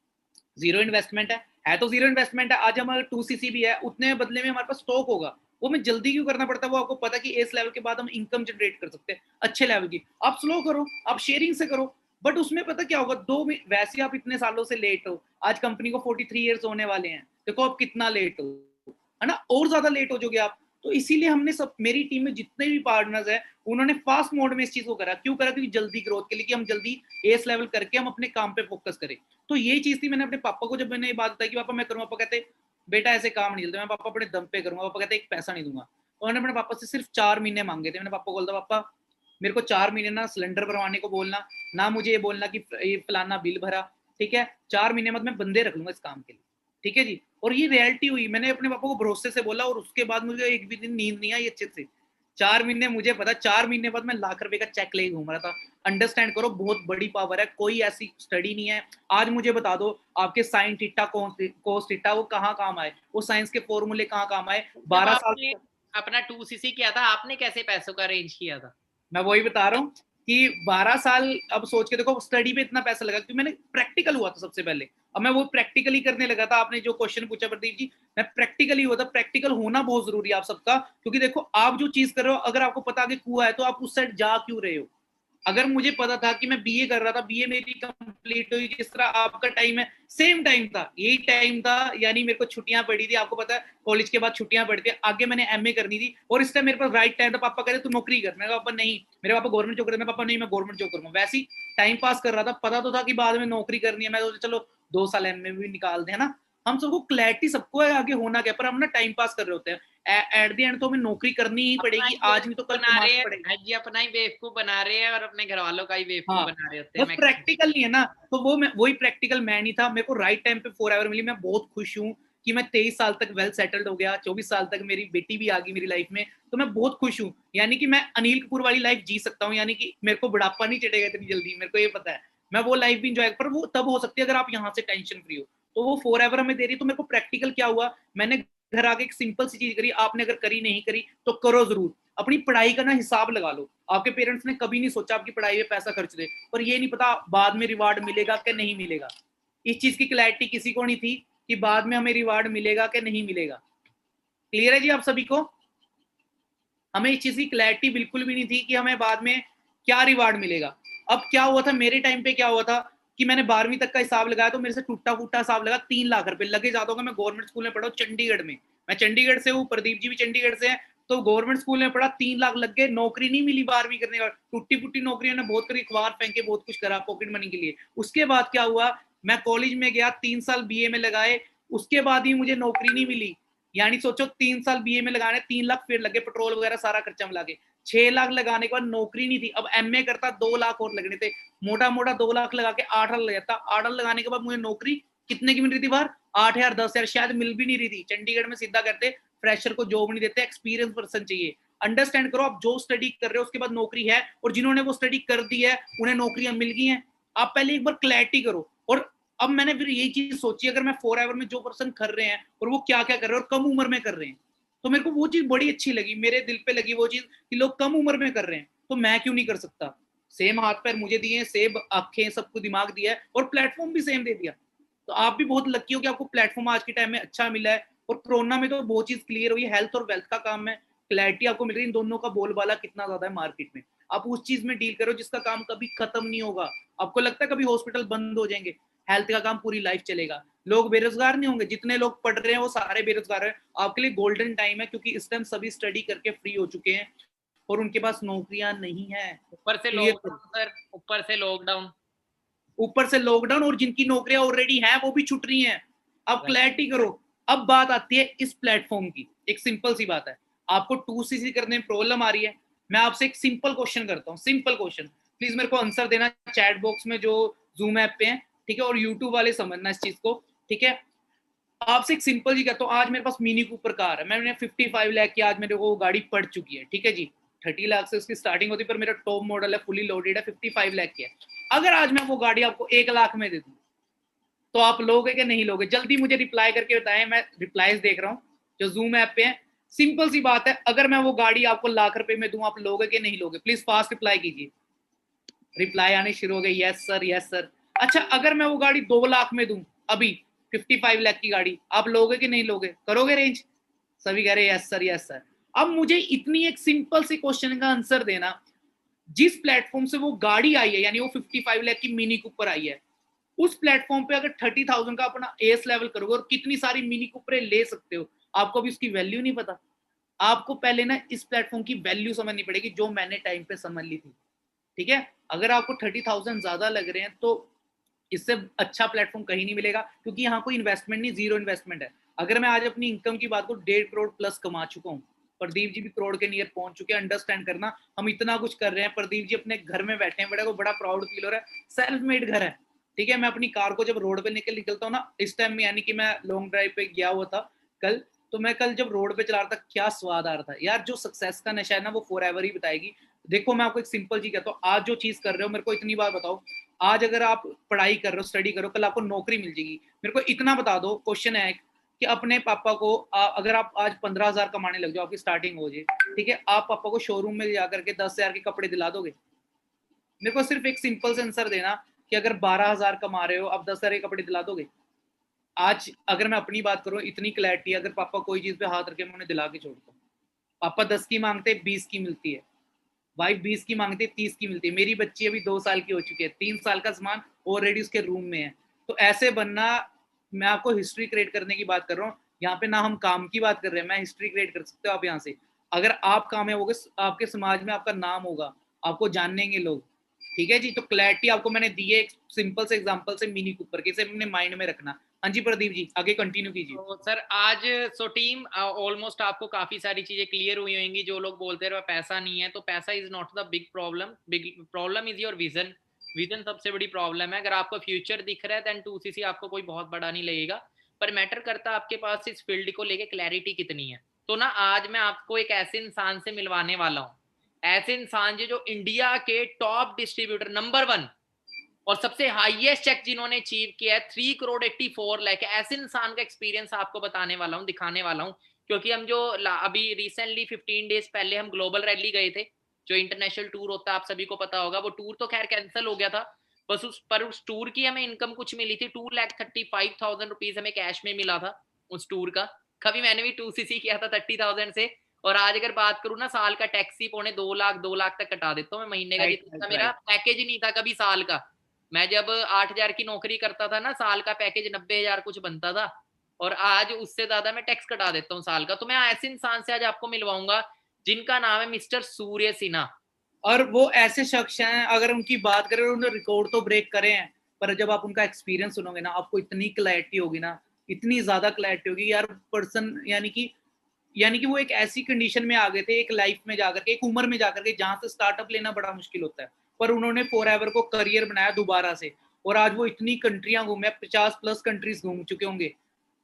जीरो इन्वेस्टमेंट है तो जीरो इन्वेस्टमेंट है। आज हमारे 2cc भी है, उतने बदले में हमारे पास स्टॉक होगा। वो मैं जल्दी क्यों करना पड़ता है, वो आपको पता कि इस लेवल के बाद हम इनकम जनरेट कर सकते हैं अच्छे लेवल की। आप स्लो करो, आप शेयरिंग से करो, बट उसमें पता क्या होगा, वैसे आप इतने सालों से लेट हो। आज कंपनी को 43 ईयर्स होने वाले हैं, देखो आप कितना लेट हो, है ना, और ज्यादा लेट हो जाओगे आप। तो इसीलिए हमने मेरी टीम में जितने भी पार्टनर्स हैं उन्होंने फास्ट मोड में इस चीज को करा। क्यों करा, क्योंकि जल्दी ग्रोथ के लिए, कि हम जल्दी एस लेवल करके हम अपने काम पे फोकस करें। तो ये चीज थी, मैंने अपने पापा को जब मैंने ये बात बताई कि पापा मैं करूँगा, पापा कहते बेटा ऐसे काम नहीं चलते। मैं पापा अपने दम पे करूंगा। पापा कहते एक पैसा नहीं दूंगा। तो मैंने अपने पापा से सिर्फ 4 महीने मांगे थे। मैंने पापा को बोलता, पापा मेरे को 4 महीने ना सिलेंडर भरवाने को बोलना, ना मुझे ये बोलना कि ये फलाना बिल भरा, ठीक है, 4 महीने बाद मैं बंदे रख लूंगा इस काम के लिए, ठीक है जी। और ये रियलिटी हुई। मैंने अपने पापा को भरोसे से बोला, और उसके बाद मुझे एक भी दिन नींद नहीं आई अच्छे से। 4 महीने, मुझे पता 4 महीने बाद मैं लाख रुपए का चेक लेके घूम रहा था। अंडरस्टैंड करो, बहुत बड़ी पावर है, कोई ऐसी स्टडी नहीं है। आज मुझे बता दो, आपके साइन थीटा कोस थीटा वो कहाँ काम आए, वो साइंस के फॉर्मूले कहाँ काम आए। 12 साल अपना 2cc किया था, आपने कैसे पैसों का अरेंज किया था? मैं वही बता रहा हूँ, कि 12 साल अब सोच के देखो स्टडी पे इतना पैसा लगा क्योंकि मैंने प्रैक्टिकल हुआ था सबसे पहले। अब मैं वो प्रैक्टिकली करने लगा था। आपने जो क्वेश्चन पूछा प्रदीप जी, मैं प्रैक्टिकली हुआ था। प्रैक्टिकल होना बहुत जरूरी है आप सबका, क्योंकि देखो आप जो चीज कर रहे हो, अगर आपको पता कि कुआं है तो आप उस साइड जा क्यों रहे हो। अगर मुझे पता था कि मैं बीए कर रहा था, बीए मेरी कंप्लीट हुई जिस तरह आपका टाइम है, सेम टाइम था, यही टाइम था, यानी मेरे को छुट्टियां पड़ी थी, आपको पता है कॉलेज के बाद छुट्टियां पड़ी थी, आगे मैंने एमए करनी थी और इस टाइम मेरे पास राइट टाइम था। पापा कह रहे तू नौकरी कर, मेरे पापा नहीं, मेरे पापा गवर्नमेंट जॉब करते, पापा नहीं मैं गवर्नमेंट जॉब करूंगा। वैसे ही टाइम पास कर रहा था, पता तो था कि बाद में नौकरी करनी है, मैं तो चलो 2 साल एमए भी निकाल दे, है ना। हम सबको क्लैरिटी सबको है आगे होना क्या, पर हम ना टाइम पास कर रहे होते हैं। एट द एंड तो हमें नौकरी करनी ही पड़ेगी, आज नहीं तो कल बना रहे कमानी हैं पड़ेगी। जी, अपना ही बेवकूफ बना रहे हैं और अपने घर वालों का ही बेवकूफ हाँ, बना रहे होते वो हैं। प्रैक्टिकल नहीं है ना, तो वो मैं वही प्रैक्टिकल मैं नहीं था। मेरे को राइट टाइम पे फॉरएवर मिली। मैं बहुत खुश हूँ कि मैं 23 साल तक वेल सेटल्ड हो गया, 24 साल तक मेरी बेटी भी आ गई मेरी लाइफ में, तो मैं बहुत खुश हूँ। यानी कि मैं अनिल कपूर वाली लाइफ जी सकता हूँ, यानी कि मेरे को बुढ़ापा नहीं चढ़ेगा इतनी जल्दी, मेरे को ये पता है। मैं वो लाइफ भी इंजॉय, पर वो तब हो सकती है अगर आप यहाँ से टेंशन फ्री हो, तो वो फॉरएवर हमें दे रही है। तो मेरे को प्रैक्टिकल क्या हुआ, मैंने घर आके एक सिंपल सी चीज करी। आपने अगर करी नहीं करी तो करो जरूर। अपनी पढ़ाई का ना हिसाब लगा लो। आपके पेरेंट्स ने कभी नहीं सोचा आपकी पढ़ाई में पैसा खर्च दे, पर ये नहीं पता बाद में रिवार्ड मिलेगा कि नहीं मिलेगा। इस चीज की क्लैरिटी किसी को नहीं थी कि बाद में हमें रिवार्ड मिलेगा कि नहीं मिलेगा। क्लियर है जी आप सभी को? हमें इस चीज की क्लैरिटी बिल्कुल भी नहीं थी कि हमें बाद में क्या रिवार्ड मिलेगा। अब क्या हुआ था मेरे टाइम पे, क्या हुआ था कि मैंने 12वीं तक का हिसाब लगाया तो मेरे से टूटा फूटा हिसाब लगा 3 लाख रुपए लगे। ज्यादा होगा, मैं गवर्नमेंट स्कूल में पढ़ा चंडीगढ़ में, मैं चंडीगढ़ से हूँ, प्रदीप जी भी चंडीगढ़ से हैं, तो गवर्नमेंट स्कूल में पढ़ा, 3 लाख लग गए, नौकरी नहीं मिली 12वीं करने के बाद। टूटी फूटी नौकरी ने बहुत करी, अखबार फेंके, बहुत कुछ करा पॉकेट मनी के लिए। उसके बाद क्या हुआ, मैं कॉलेज में गया, 3 साल बीए में लगाए, उसके बाद ही मुझे नौकरी नहीं मिली। यानी सोचो 3 साल बीए में लगाने, 3 लाख फिर लगे, पेट्रोल वगैरह सारा खर्चा मिला के 6 लाख लगाने के बाद नौकरी नहीं थी। अब एमए करता 2 लाख और लगने थे, मोटा मोटा 2 लाख लगा के 8 लाख लग जाता। 8 लाख लगाने के बाद मुझे नौकरी कितने की मिल रही थी बाहर, 8,000 10,000 शायद मिल भी नहीं रही थी। चंडीगढ़ में सीधा करते फ्रेशर को जॉब नहीं देते, एक्सपीरियंस पर्सन चाहिए। अंडरस्टैंड करो, आप जो स्टडी कर रहे हो उसके बाद नौकरी है, और जिन्होंने वो स्टडी कर दी है उन्हें नौकरियां मिल गई हैं। आप पहले एक बार क्लैरिटी करो। और अब मैंने फिर यही चीज सोची, अगर मैं फॉरएवर में जो पर्सन कर रहे हैं और वो क्या क्या कर रहे हैं और कम उम्र में कर रहे हैं, तो मेरे को वो चीज बड़ी अच्छी लगी, मेरे दिल पे लगी वो चीज कि लोग कम उम्र में कर रहे हैं, तो मैं क्यों नहीं कर सकता। सेम हाथ पैर मुझे दिए, सेम आंखें, सबको दिमाग दिया है और प्लेटफॉर्म भी सेम दे दिया। तो आप भी बहुत लकी हो कि आपको प्लेटफॉर्म आज के टाइम में अच्छा मिला है। और कोरोना में तो बहुत चीज क्लियर हुई, हेल्थ और वेल्थ का काम है, क्लैरिटी आपको मिल रही है। इन दोनों का बोलबाला कितना ज्यादा है मार्केट में, आप उस चीज में डील करो जिसका काम कभी खत्म नहीं होगा। आपको लगता है कभी हॉस्पिटल बंद हो जाएंगे, हेल्थ का काम पूरी लाइफ चलेगा। लोग बेरोजगार नहीं होंगे, जितने लोग पढ़ रहे हैं वो सारे बेरोजगार हैं। आपके लिए गोल्डन टाइम है, क्योंकि इस टाइम सभी स्टडी करके फ्री हो चुके हैं और उनके पास नौकरियां नहीं है। ऊपर से क्लियर, लॉकडाउन सर, ऊपर से लॉकडाउन, ऊपर से लॉकडाउन, और जिनकी नौकरियां ऑलरेडी हैं वो भी छुट रही हैं। अब क्लैरिटी करो। अब बात आती है इस प्लेटफॉर्म की, एक सिंपल सी बात है, आपको 2cc करने में प्रॉब्लम आ रही है। मैं आपसे एक सिंपल क्वेश्चन करता हूँ, सिंपल क्वेश्चन, प्लीज मेरे को आंसर देना चैट बॉक्स में जो जूम ऐप पे है, ठीक है, और यूट्यूब वाले समझना इस चीज को, ठीक है। आपसे एक सिंपल जी कहता हूँ, आज मेरे पास मिनी कूपर कार है, मैंने 55 लाख की आज मेरे को गाड़ी पड़ चुकी है, ठीक है जी। 30 लाख से उसकी स्टार्टिंग होती है, पर मेरा टॉप मॉडल है, फुली लोडेड है, 55 लाख की है। अगर आज मैं वो गाड़ी आपको 1 लाख में दे दूं, तो आप लोगे कि नहीं लोगे? जल्दी मुझे रिप्लाई करके बताएं, मैं रिप्लाईज देख रहा हूँ जो जूम ऐप पे है। सिंपल सी बात है, अगर मैं वो गाड़ी आपको लाख रुपए में दूं, आप लोगे कि नहीं लोगे? प्लीज फास्ट रिप्लाई कीजिए। रिप्लाई आने शुरू हो गए, यस सर, यस सर। अच्छा, अगर मैं वो गाड़ी 2 लाख में दूं अभी, 55 लाख की गाड़ी, आप लोगे कि नहीं लोगे? करोगे रेंज? सभी कह रहे यस सर, यस सर। अब मुझे इतनी एक सिंपल सी क्वेश्चन का आंसर देना, जिस प्लेटफॉर्म से वो गाड़ी आई है, यानी वो 55 लाख की मिनी कूपर आई है, उस प्लेटफॉर्म पे अगर 30,000 का अपना एस लेवल करोगे और कितनी सारी मिनी कूपरे ले सकते हो, आपको अभी उसकी वैल्यू नहीं पता। आपको पहले ना इस प्लेटफॉर्म की वैल्यू समझनी पड़ेगी, जो मैंने टाइम पे समझ ली थी, ठीक है। अगर आपको 30,000 ज्यादा लग रहे हैं तो इससे अच्छा प्लेटफॉर्म कहीं नहीं मिलेगा, क्योंकि यहाँ कोई इन्वेस्टमेंट नहीं, जीरो इन्वेस्टमेंट है। अगर मैं आज अपनी इनकम की बात करूँ, 1.5 करोड़ प्लस कमा चुका हूँ, प्रदीप जी भी करोड़ के नियर पहुंच चुके हैं। अंडरस्टैंड करना, हम इतना कुछ कर रहे हैं, प्रदीप जी अपने घर में बैठे हैं, बड़ा को बड़ा प्राउड फील हो रहा है, सेल्फ मेड घर है, ठीक है। मैं अपनी कार को जब रोड पे निकलता हूँ ना, इस टाइम में, यानी कि मैं लॉन्ग ड्राइव पे गया हुआ था कल, तो मैं कल जब रोड पे चला रहा था, क्या स्वाद आ रहा था यार। जो सक्सेस का नशा है ना, वो फॉरएवर ही बताएगी। देखो मैं आपको एक सिंपल चीज कहता हूँ, आज जो चीज कर रहे हो, मेरे को इतनी बार बताओ, आज अगर आप पढ़ाई कर रहे हो, स्टडी करो, कल आपको नौकरी मिल जाएगी। मेरे को इतना बता दो, क्वेश्चन है कि अपने पापा को अगर आप आज 15,000 कमाने लग जाओ, आपकी स्टार्टिंग हो जाए, ठीक है, आप पापा को शोरूम में जाकर के 10,000 के कपड़े दिला दोगे? मेरे को सिर्फ एक सिंपल से आंसर देना कि अगर 12,000 कमा रहे हो, अब 10,000 के कपड़े दिला दोगे? आज अगर मैं अपनी बात करूं, इतनी क्लैरिटी, अगर पापा कोई चीज पे हाथ रखे मैं उन्हें दिला के छोड़ता हूँ। पापा 10 की मांगते 20 की मिलती है, वाइफ 20 की मांगते 30 की मिलती है। मेरी बच्ची अभी 2 साल की हो चुकी है, 3 साल का सामान ऑलरेडी उसके रूम में है। तो ऐसे बनना, मैं आपको हिस्ट्री क्रिएट करने की बात कर रहा हूँ, यहाँ पे ना हम काम की बात कर रहे हैं, मैं हिस्ट्री क्रिएट कर सकते हो आप यहाँ से। अगर आप कामयाब होगे, आपके समाज में आपका नाम होगा, आपको जानेंगे लोग, ठीक है जी। तो क्लैरिटी आपको मैंने दी है एक सिंपल से एग्जांपल से, मिनी कूपर के, इसे अपने माइंड में रखना। हाँ जी प्रदीप जी, आगे कंटिन्यू कीजिए। तो सर आज टीम ऑलमोस्ट आपको काफी सारी चीजें क्लियर हुई होंगी। जो लोग बोलते रहे पैसा नहीं है, तो पैसा is not the big problem is your vision. Vision सबसे बड़ी प्रॉब्लम है। अगर आपको फ्यूचर दिख रहा है देन 2cc आपको कोई बहुत बड़ा नहीं लगेगा, पर मैटर करता है आपके पास इस फील्ड को लेके क्लैरिटी कितनी है। तो ना आज मैं आपको एक ऐसे इंसान से मिलवाने वाला हूँ, ऐसे इंसान जो इंडिया के टॉप डिस्ट्रीब्यूटर नंबर 1 और सबसे हाईएस्ट चेक जिन्होंने अचीव किया है 3 करोड़ 84 लाख, ऐसे इंसान का एक्सपीरियंस आपको बताने वाला हूँ, दिखाने वाला हूँ। क्योंकि हम जो अभी रिसेंटली 15 डेज पहले हम ग्लोबल रैली गए थे, जो इंटरनेशनल टूर होता है, आप सभी को पता होगा। वो टूर तो खैर कैंसिल हो गया था, बस उस टूर की हमें इनकम कुछ मिली थी। 2,35,000 रुपीज हमें कैश में मिला था उस टूर का। कभी मैंने भी 2cc किया था 30,000 से। और आज अगर बात करूँ ना, साल का टैक्सी पौने 2 लाख तक कटा देता हूँ मैं महीने का। जितना मेरा पैकेज ही नहीं था कभी साल का। मैं जब 8,000 की नौकरी करता था ना, साल का पैकेज 90,000 कुछ बनता था, और आज उससे ज्यादा मैं टैक्स कटा देता हूँ साल का। तो मैं ऐसे इंसान से आज आपको मिलवाऊंगा जिनका नाम है मिस्टर सूर्य सिन्हा। और वो ऐसे शख्स हैं, अगर उनकी बात करें, उन्होंने रिकॉर्ड तो ब्रेक करे हैं, पर जब आप उनका एक्सपीरियंस सुनोगे ना, आपको इतनी क्लैरिटी होगी ना, इतनी ज्यादा क्लैरिटी होगी यार। पर्सन यानी कि वो एक ऐसी कंडीशन में आ गए थे, एक लाइफ में जाकर के, एक उम्र में जाकर के, जहां से स्टार्टअप लेना बड़ा मुश्किल होता है, पर उन्होंने फॉरएवर को करियर बनाया दोबारा से। और आज वो इतनी कंट्रियां घूमे, 50+ कंट्रीज घूम चुके होंगे,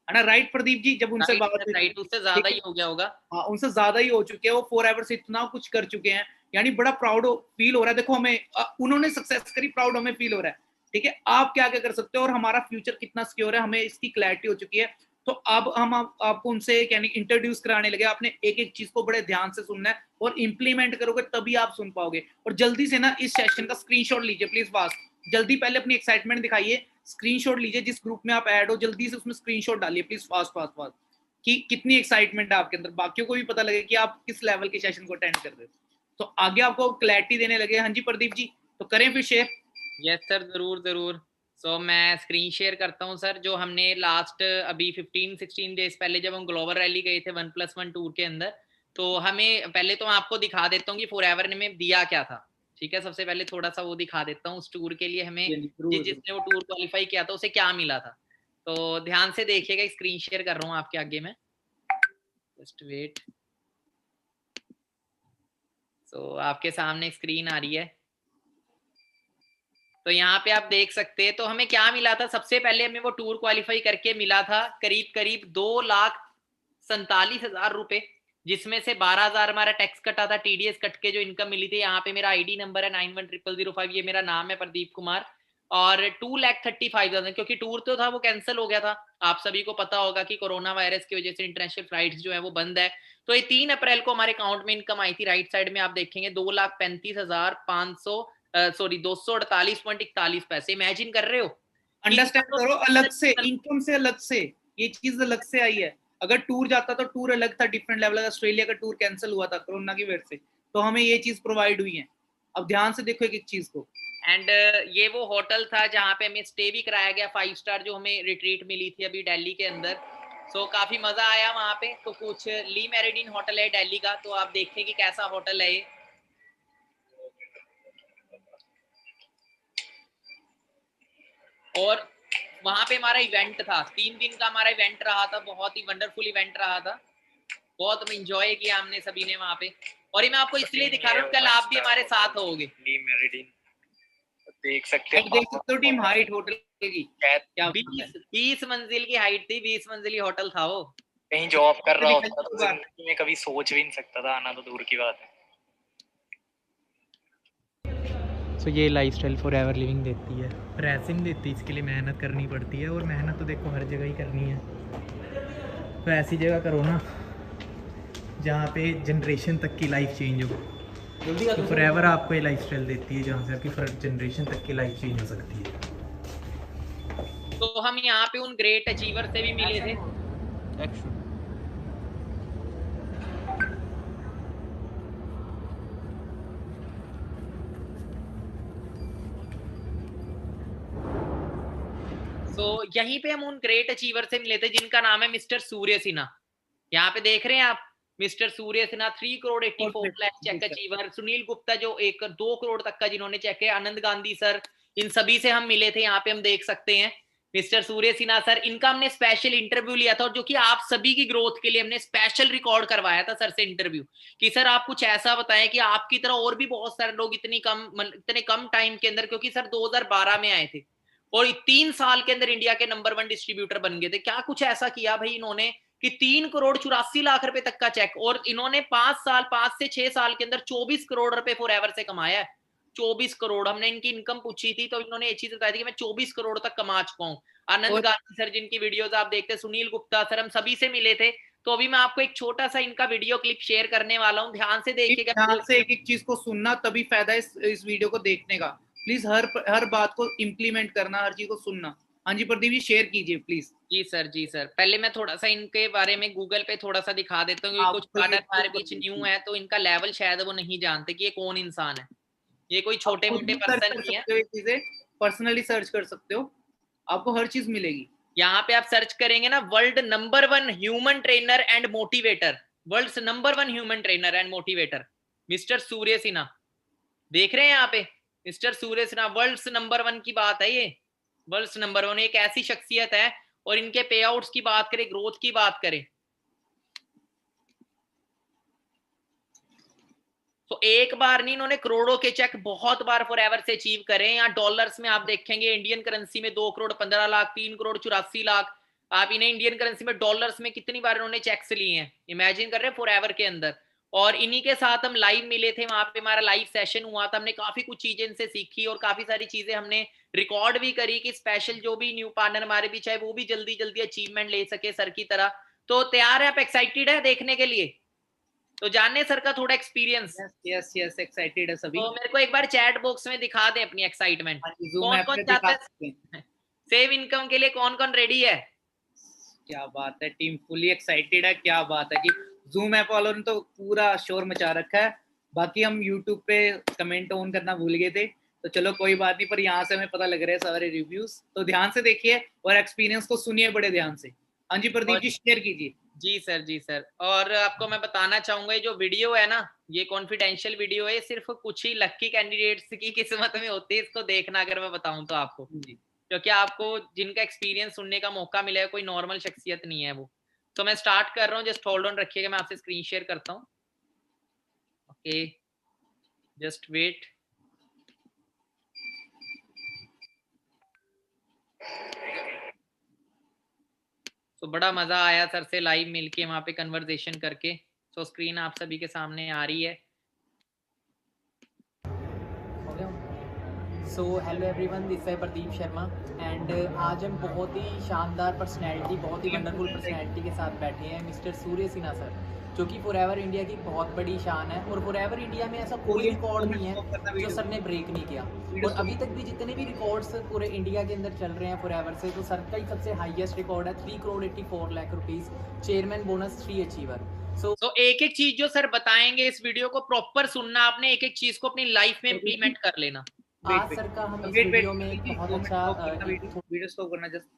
है ना? राइट प्रदीप जी? जब उनसे बात हुई, राइट, उससे ज्यादा ही हो गया होगा। हाँ, उनसे ज्यादा ही हो चुके हैं। वो फॉरएवर से इतना कुछ कर चुके हैं, यानी बड़ा प्राउड फील हो रहा है। देखो, हमें उन्होंने सक्सेस करी, प्राउड हमें फील हो रहा है, ठीक है। आप क्या क्या कर सकते हो और हमारा फ्यूचर कितना सिक्योर है, हमें इसकी क्लैरिटी हो चुकी है। तो अब हम आपको उनसे यानी इंट्रोड्यूस कराने लगे। आपने एक एक चीज को बड़े ध्यान से सुनना है और इंप्लीमेंट करोगे तभी आप सुन पाओगे। और जल्दी से ना इस सेशन का स्क्रीनशॉट लीजिए प्लीज, फास्ट जल्दी। पहले अपनी एक्साइटमेंट दिखाइए, स्क्रीनशॉट लीजिए। जिस ग्रुप में आप ऐड हो जल्दी से उसमें स्क्रीनशॉट डालिए प्लीज, फास्ट फास्ट फास्ट, कि कितनी एक्साइटमेंट है आपके अंदर, बाकियों को भी पता लगे कि आप किस लेवल के सेशन को अटेंड कर रहे हो। तो आगे आपको क्लैरिटी देने लगे। हाँ जी प्रदीप जी, तो करें फिर शेयर। यस सर, जरूर जरूर। सो मैं स्क्रीन शेयर करता हूँ सर। जो हमने लास्ट अभी 15-16 डेज पहले जब हम ग्लोबल रैली गए थे 1+1 टूर के अंदर, तो हमें पहले तो मैं आपको दिखा देता हूँ कि फॉरएवर ने में दिया क्या था, ठीक है। सबसे पहले थोड़ा सा वो दिखा देता हूँ उस टूर के लिए हमें जिसने वो टूर क्वालिफाई किया था उसे क्या मिला था। तो ध्यान से देखिएगा, स्क्रीन शेयर कर रहा हूँ आपके आगे में, जस्ट वेट। सो आपके सामने स्क्रीन आ रही है, तो यहाँ पे आप देख सकते हैं। तो हमें क्या मिला था, सबसे पहले हमें वो टूर क्वालिफाई करके मिला था करीब 2,47,000 रुपए, जिसमें से 12,000 हमारा टैक्स कटा था, टीडीएस कट के जो इनकम मिली थी। यहाँ पे मेरा आईडी नंबर है 910005, ये मेरा नाम है प्रदीप कुमार। और 2,35,000, क्योंकि टूर तो था वो कैंसिल हो गया था। आप सभी को पता होगा कि कोरोना वायरस की वजह से इंटरनेशनल फ्लाइट्स जो है वो बंद है। तो ये 3 अप्रैल को हमारे अकाउंट में इनकम आई थी। राइट साइड में आप देखेंगे 2,35,248.41 पैसे। इमेजिन कर रहे हो, अंडरस्टैंड करो, अलग से इनकम से अलग से ये चीज अलग से आई है। अगर टूर जाता तो टूर अलग था, डिफरेंट लेवल। ऑस्ट्रेलिया का टूर कैंसिल हुआ था कोरोना की वजह से, तो हमें ये चीज प्रोवाइड हुई है। अब ध्यान से देखो एक एक चीज को। एंड ये वो होटल था जहाँ पे हमें स्टे भी कराया गया 5 स्टार, जो हमें रिट्रीट मिली थी अभी दिल्ली के अंदर। सो काफी मजा आया वहाँ पे। तो कुछ ली मेरिडियन होटल है दिल्ली का, तो आप देखिए कि कैसा होटल है ये। और वहां पे हमारा इवेंट था, 3 दिन का हमारा इवेंट रहा था। बहुत ही वंडरफुल इवेंट रहा था, बहुत एंजॉय किया हमने सभी ने वहां पे। और ये मैं आपको इसलिए दिखा रहा हूँ, कल आप भी हमारे साथ होगे। देख सकते हो टीम हाइट होटल की क्या 20 मंजिल की हाइट थी, 20 मंजिली होटल था वो। कहीं जॉब कर रहा होता तो जिंदगी में कभी सोच भी नहीं सकता था, आना तो दूर की बात है। सो ये लाइफस्टाइल फॉरएवर लिविंग देती है, रेसिंग देती है। इसके लिए मेहनत करनी पड़ती है, और मेहनत तो देखो हर जगह ही करनी है। तो ऐसी जगह करो ना जहाँ पे जनरेशन तक की लाइफ चेंज हो। तो फॉरएवर आपको ये लाइफस्टाइल देती है जहाँ से आपकी फर्स्ट जनरेशन तक की लाइफ चेंज हो सकती है। तो हम यहाँ पे उन ग्रेट अचीवर से भी मिले थे। तो यहीं पे हम उन ग्रेट अचीवर से मिले थे जिनका नाम है मिस्टर सूर्य सिन्हा। यहाँ पे देख रहे हैं आप, mister Surya Sinha 3 crore 84 lakh check achiever. Sunil Gupta जो 2 करोड़ तक का जिन्होंने चेक किया, आनंद गांधी सर, इन सभी से हम मिले थे। यहाँ पे हम देख सकते हैं मिस्टर सूर्य सिन्हा सर, इनका हमने स्पेशल इंटरव्यू लिया था और जो कि आप सभी की ग्रोथ के लिए हमने स्पेशल रिकॉर्ड करवाया था सर से इंटरव्यू कि सर आप कुछ ऐसा बताएं कि आपकी तरह और भी बहुत सारे लोग इतने कम टाइम के अंदर, क्योंकि सर 2012 में आए थे और 3 साल के अंदर इंडिया के नंबर 1 डिस्ट्रीब्यूटर बन गए थे। क्या कुछ ऐसा किया भाई इन्होंने कि 3 करोड़ 84 लाख रुपए तक का चेक, और इन्होंने 5 से 6 साल के अंदर 24 करोड़ रुपए फॉरएवर से कमाया है। 24 करोड़ हमने इनकी इनकम पूछी थी तो इन्होंने ये चीज बताई थी कि मैं 24 करोड़ तक कमा चुका हूँ। आनंद गांधी सर जिनकी वीडियोस आप देखते हैं, सुनील गुप्ता सर, हम सभी से मिले थे। तो अभी मैं आपको एक छोटा सा इनका वीडियो क्लिप शेयर करने वाला हूँ, ध्यान से देखिएगा। ध्यान से एक एक चीज को सुनना, तभी फायदा इस वीडियो को देखने का। प्लीज हर बात को इम्प्लीमेंट करना, हर चीज को सुनना। हाँ जी प्रदीप जी, शेयर कीजिए प्लीज। जी सर, जी सर। पहले मैं थोड़ा सा इनके बारे में गूगल पे थोड़ा सा दिखा देता हूँ, क्योंकि कुछ पार्टनर हमारे बीच न्यू है तो इनका लेवल शायद वो नहीं जानते कि ये कौन इंसान है। ये कोई छोटे मोटे पर्सन नहीं है, ये चीजें पर्सनली सर्च कर सकते हो, आपको हर चीज मिलेगी। यहाँ पे आप सर्च करेंगे ना, world number 1 human trainer and motivator, world number 1 human trainer and motivator mister Surya Sinha. देख रहे हैं यहाँ पे mister Surya Sinha, world number 1 की बात है ये। वर्ल्ड नंबर 1 एक ऐसी शख्सियत है। और इनके पे आउट्स की बात करें, ग्रोथ की बात करें, तो एक बार नहीं, इन्होंने करोड़ों के चेक बहुत बार फॉरएवर से अचीव करे। यहाँ डॉलर्स में आप देखेंगे इंडियन करेंसी में 2 करोड़ 15 लाख, 3 करोड़ 84 लाख। आप इन्हें इंडियन करेंसी में डॉलर्स में कितनी बार इन्होंने चेक्स लिए हैं, इमेजिन कर रहे हैं फॉरएवर के अंदर। और इन्हीं के साथ हम लाइव मिले थे, वहां पे हमारा लाइव सेशन हुआ था। हमने काफी कुछ चीजें इनसे सीखी और काफी सारी चीजें हमने रिकॉर्ड भी करी कि स्पेशल जो भी न्यू पार्टनर हमारे बीच है वो भी जल्दी जल्दी अचीवमेंट ले सके सर की तरह। तो तैयार है आप, एक्साइटेड है देखने के लिए? तो जानने सर का थोड़ा एक्सपीरियंस। यस एक्साइटेड है सभी। तो मेरे को एक बार चैट बॉक्स में दिखा दें अपनी एक्साइटमेंट। कौन कौन चाहता है सेव इनकम के लिए, कौन कौन रेडी है? क्या बात है, टीम फुली एक्साइटेड है। क्या बात है कि जूम ऐप वालों ने तो पूरा शोर मचा रखा है। बाकी हम यूट्यूब पे कमेंट ऑन करना भूल गए थे, तो चलो कोई बात नहीं, पर यहाँ से हमें पता लग रहा है सारे रिव्यूज। तो ध्यान से देखिए और एक्सपीरियंस को सुनिए बड़े ध्यान से। हाँ जी प्रदीप जी, शेयर कीजिए। जी सर, जी सर। और आपको मैं बताना चाहूंगा, ये जो वीडियो है ना, ये कॉन्फिडेंशियल वीडियो है, सिर्फ कुछ ही लकी कैंडिडेट्स की किस्मत में होती है इसको देखना, अगर मैं बताऊं तो आपको, क्योंकि आपको जिनका एक्सपीरियंस सुनने का मौका मिलेगा, कोई नॉर्मल शख्सियत नहीं है वो। तो मैं स्टार्ट कर रहा हूँ, जस्ट होल्ड ऑन रखिएगा, मैं आपसे स्क्रीन शेयर करता हूँ। Okay, just wait. तो बड़ा मजा आया सर से लाइव मिलके, वहां पे कन्वर्सेशन करके। तो स्क्रीन आप सभी के सामने आ रही है। सो हेलो एवरीवन, दिस है प्रदीप शर्मा एंड आज हम बहुत ही शानदार पर्सनैलिटी, बहुत ही वंडरफुल पर्सनैलिटी के साथ बैठे हैं, मिस्टर सूर्य सिन्हा सर, जो कि फॉरएवर इंडिया की बहुत बड़ी शान है। और फॉरएवर इंडिया में ऐसा कोई रिकॉर्ड नहीं है जो सर ने ब्रेक नहीं किया। और अभी तक भी जितने भी रिकॉर्ड्स पूरे इंडिया के अंदर चल रहे हैं फॉरएवर से, तो सर का ही सबसे हाईएस्ट रिकॉर्ड है 3 crore 84 lakh rupees, chairman bonus 3 achiever. तो एक एक चीज जो सर बताएंगे इस वीडियो को प्रॉपर सुनना आपने, एक एक चीज को अपनी लाइफ में इम्प्लीमेंट कर लेना। आज सर का हम इस वीडियो में बहुत अच्छा वीडियो स्टॉप करना। जस्ट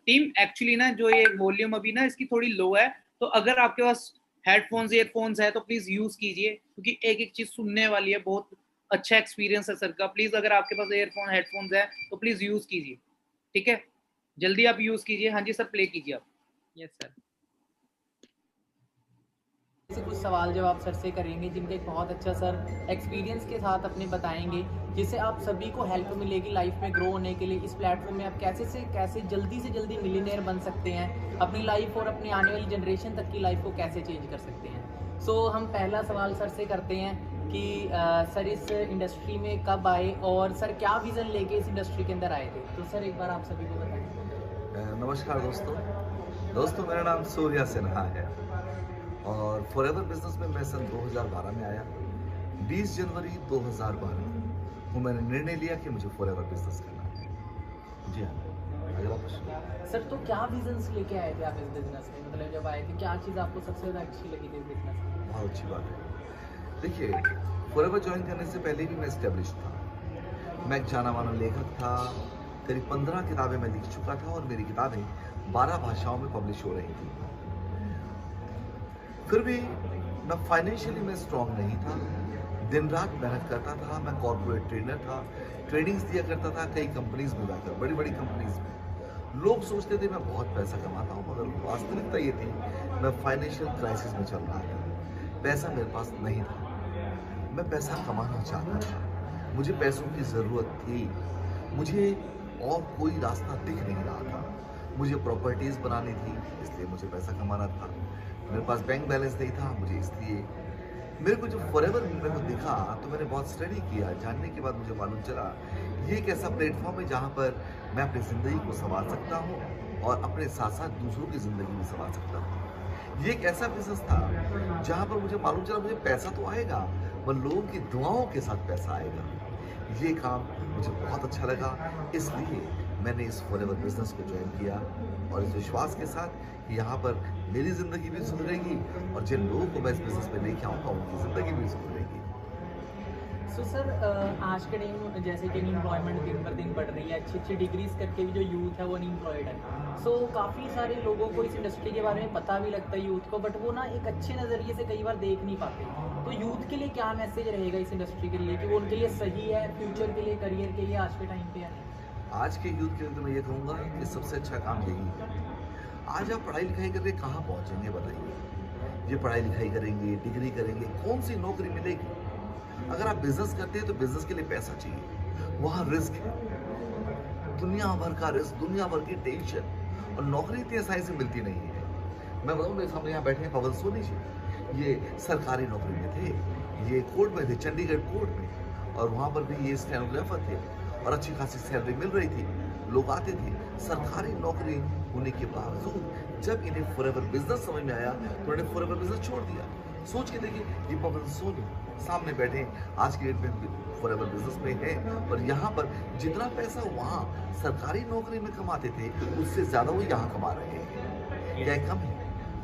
टीम एक्चुअली ना, जो ये वॉल्यूम अभी ना इसकी थोड़ी लो है, तो अगर आपके पास हेडफोन्स ईयरफोन्स है तो प्लीज यूज कीजिए, क्योंकि एक एक चीज सुनने वाली है। बहुत अच्छा एक्सपीरियंस है सर का। प्लीज अगर आपके पास ईयरफोन हेडफोन्स है तो प्लीज यूज कीजिए, ठीक है? जल्दी आप यूज कीजिए। हाँ जी सर, प्ले कीजिए आप। Yes sir. कुछ सवाल जवाब सर से करेंगे, जिनका एक बहुत अच्छा सर एक्सपीरियंस के साथ अपने बताएंगे, जिससे आप सभी को हेल्प मिलेगी लाइफ में ग्रो होने के लिए। इस प्लेटफॉर्म में आप कैसे जल्दी से जल्दी मिलियनेयर बन सकते हैं, अपनी लाइफ और अपनी आने वाली जनरेशन तक की लाइफ को कैसे चेंज कर सकते हैं। सो हम पहला सवाल सर से करते हैं कि सर इस इंडस्ट्री में कब आए और सर क्या विज़न लेके इस इंडस्ट्री के अंदर आए थे। तो सर एक बार आप सभी को बताएं। नमस्कार दोस्तों, मेरा नाम सूर्य सिन्हा है और फॉरएवर बिजनेस में मैं सन 2012 में आया। 20 जनवरी 2012 को मैंने निर्णय लिया कि मुझे फॉरएवर बिजनेस करना है। जी हाँ, अगला प्रश्न। सर तो क्या विजन्स लेके आए थे आप इस बिजनेस में, मतलब जब आए थे क्या चीज़ आपको सबसे ज़्यादा अच्छी लगी थी इस बिजनेस में? बहुत अच्छी बात है। देखिए, फॉरएवर ज्वाइन करने से पहले भी मैं एस्टेब्लिश था। मैं एक जाना माना लेखक था, करीब 15 किताबें मैं लिख चुका था और मेरी किताबें 12 भाषाओं में पब्लिश हो रही थी। फिर भी मैं फाइनेंशियली मैं स्ट्रांग नहीं था, दिन रात मेहनत करता था। मैं कॉर्पोरेट ट्रेनर था, ट्रेनिंग्स दिया करता था कई कंपनीज में जाकर, बड़ी बड़ी कंपनीज में। लोग सोचते थे मैं बहुत पैसा कमाता हूँ, मगर वास्तविकता ये थी मैं फाइनेंशियल क्राइसिस में चल रहा था। पैसा मेरे पास नहीं था, मैं पैसा कमाना चाहता था, मुझे पैसों की ज़रूरत थी, मुझे और कोई रास्ता दिख नहीं रहा था। मुझे प्रॉपर्टीज़ बनानी थी, इसलिए मुझे पैसा कमाना था। मेरे पास बैंक बैलेंस नहीं था, मुझे इसलिए मेरे को जब फॉरएवर मेरे को दिखा तो मैंने बहुत स्टडी किया। जानने के बाद मुझे मालूम चला ये एक ऐसा प्लेटफॉर्म है जहाँ पर मैं अपनी ज़िंदगी को संभाल सकता हूँ और अपने साथ साथ दूसरों की ज़िंदगी भी संभाल सकता हूँ। ये एक ऐसा बिजनेस था जहाँ पर मुझे मालूम चला मुझे पैसा तो आएगा, पर लोगों की दुआओं के साथ पैसा आएगा। ये काम मुझे बहुत अच्छा लगा, इसलिए मैंने इस फॉरएवर बिजनेस को ज्वाइन किया और इस विश्वास के साथ कि यहाँ पर मेरी ज़िंदगी भी सुधरेगी और जिन लोगों को मैं इस बिजनेस में लेके आऊँगा उनकी ज़िंदगी भी सुधरेगी। सो सर आज के टाइम जैसे कि अनएम्प्लॉयमेंट दिन पर दिन बढ़ रही है, अच्छी अच्छी डिग्रीज करके भी जो यूथ है वो अनएम्प्लॉयड है। सो काफ़ी सारे लोगों को इस इंडस्ट्री के बारे में पता भी लगता है यूथ को, बट वो ना एक अच्छे नज़रिए से कई बार देख नहीं पाते। तो यूथ के लिए क्या मैसेज रहेगा इस इंडस्ट्री के लिए कि वो उनके लिए सही है, फ्यूचर के लिए, करियर के लिए आज के टाइम पे है? आज के यूथ के लिए तो मैं ये कहूँगा कि सबसे अच्छा काम यही है। आज आप पढ़ाई लिखाई करके कहाँ पहुँचेंगे बताइए? ये पढ़ाई लिखाई करेंगे, डिग्री करेंगे, कौन सी नौकरी मिलेगी? अगर आप बिजनेस करते हैं तो बिजनेस के लिए पैसा चाहिए, वहाँ रिस्क है, दुनिया भर का रिस्क, दुनिया भर की टेंशन, और नौकरी इतनी आसानी से मिलती नहीं है। मैं बताऊँ, मेरे सामने यहाँ बैठे हैं पवन सोनी जी, ये सरकारी नौकरी में थे, ये कोर्ट में थे, चंडीगढ़ कोर्ट में, और वहाँ पर भी ये स्टेनोग्राफर थे और अच्छी खासी सैलरी मिल रही थी, लोग आते थे। सरकारी नौकरी होने के बावजूद जब इन्हें फॉरएवर बिजनेस समझ में आया तो इन्हें फॉरएवर बिजनेस छोड़ दिया। सोच के देखिए, ये पवन सोनी सामने बैठे आज की डेट में फॉरएवर बिजनेस में है, और यहाँ पर जितना पैसा वहाँ सरकारी नौकरी में कमाते थे उससे ज़्यादा वो यहाँ कमा रहे हैं। क्या कम है?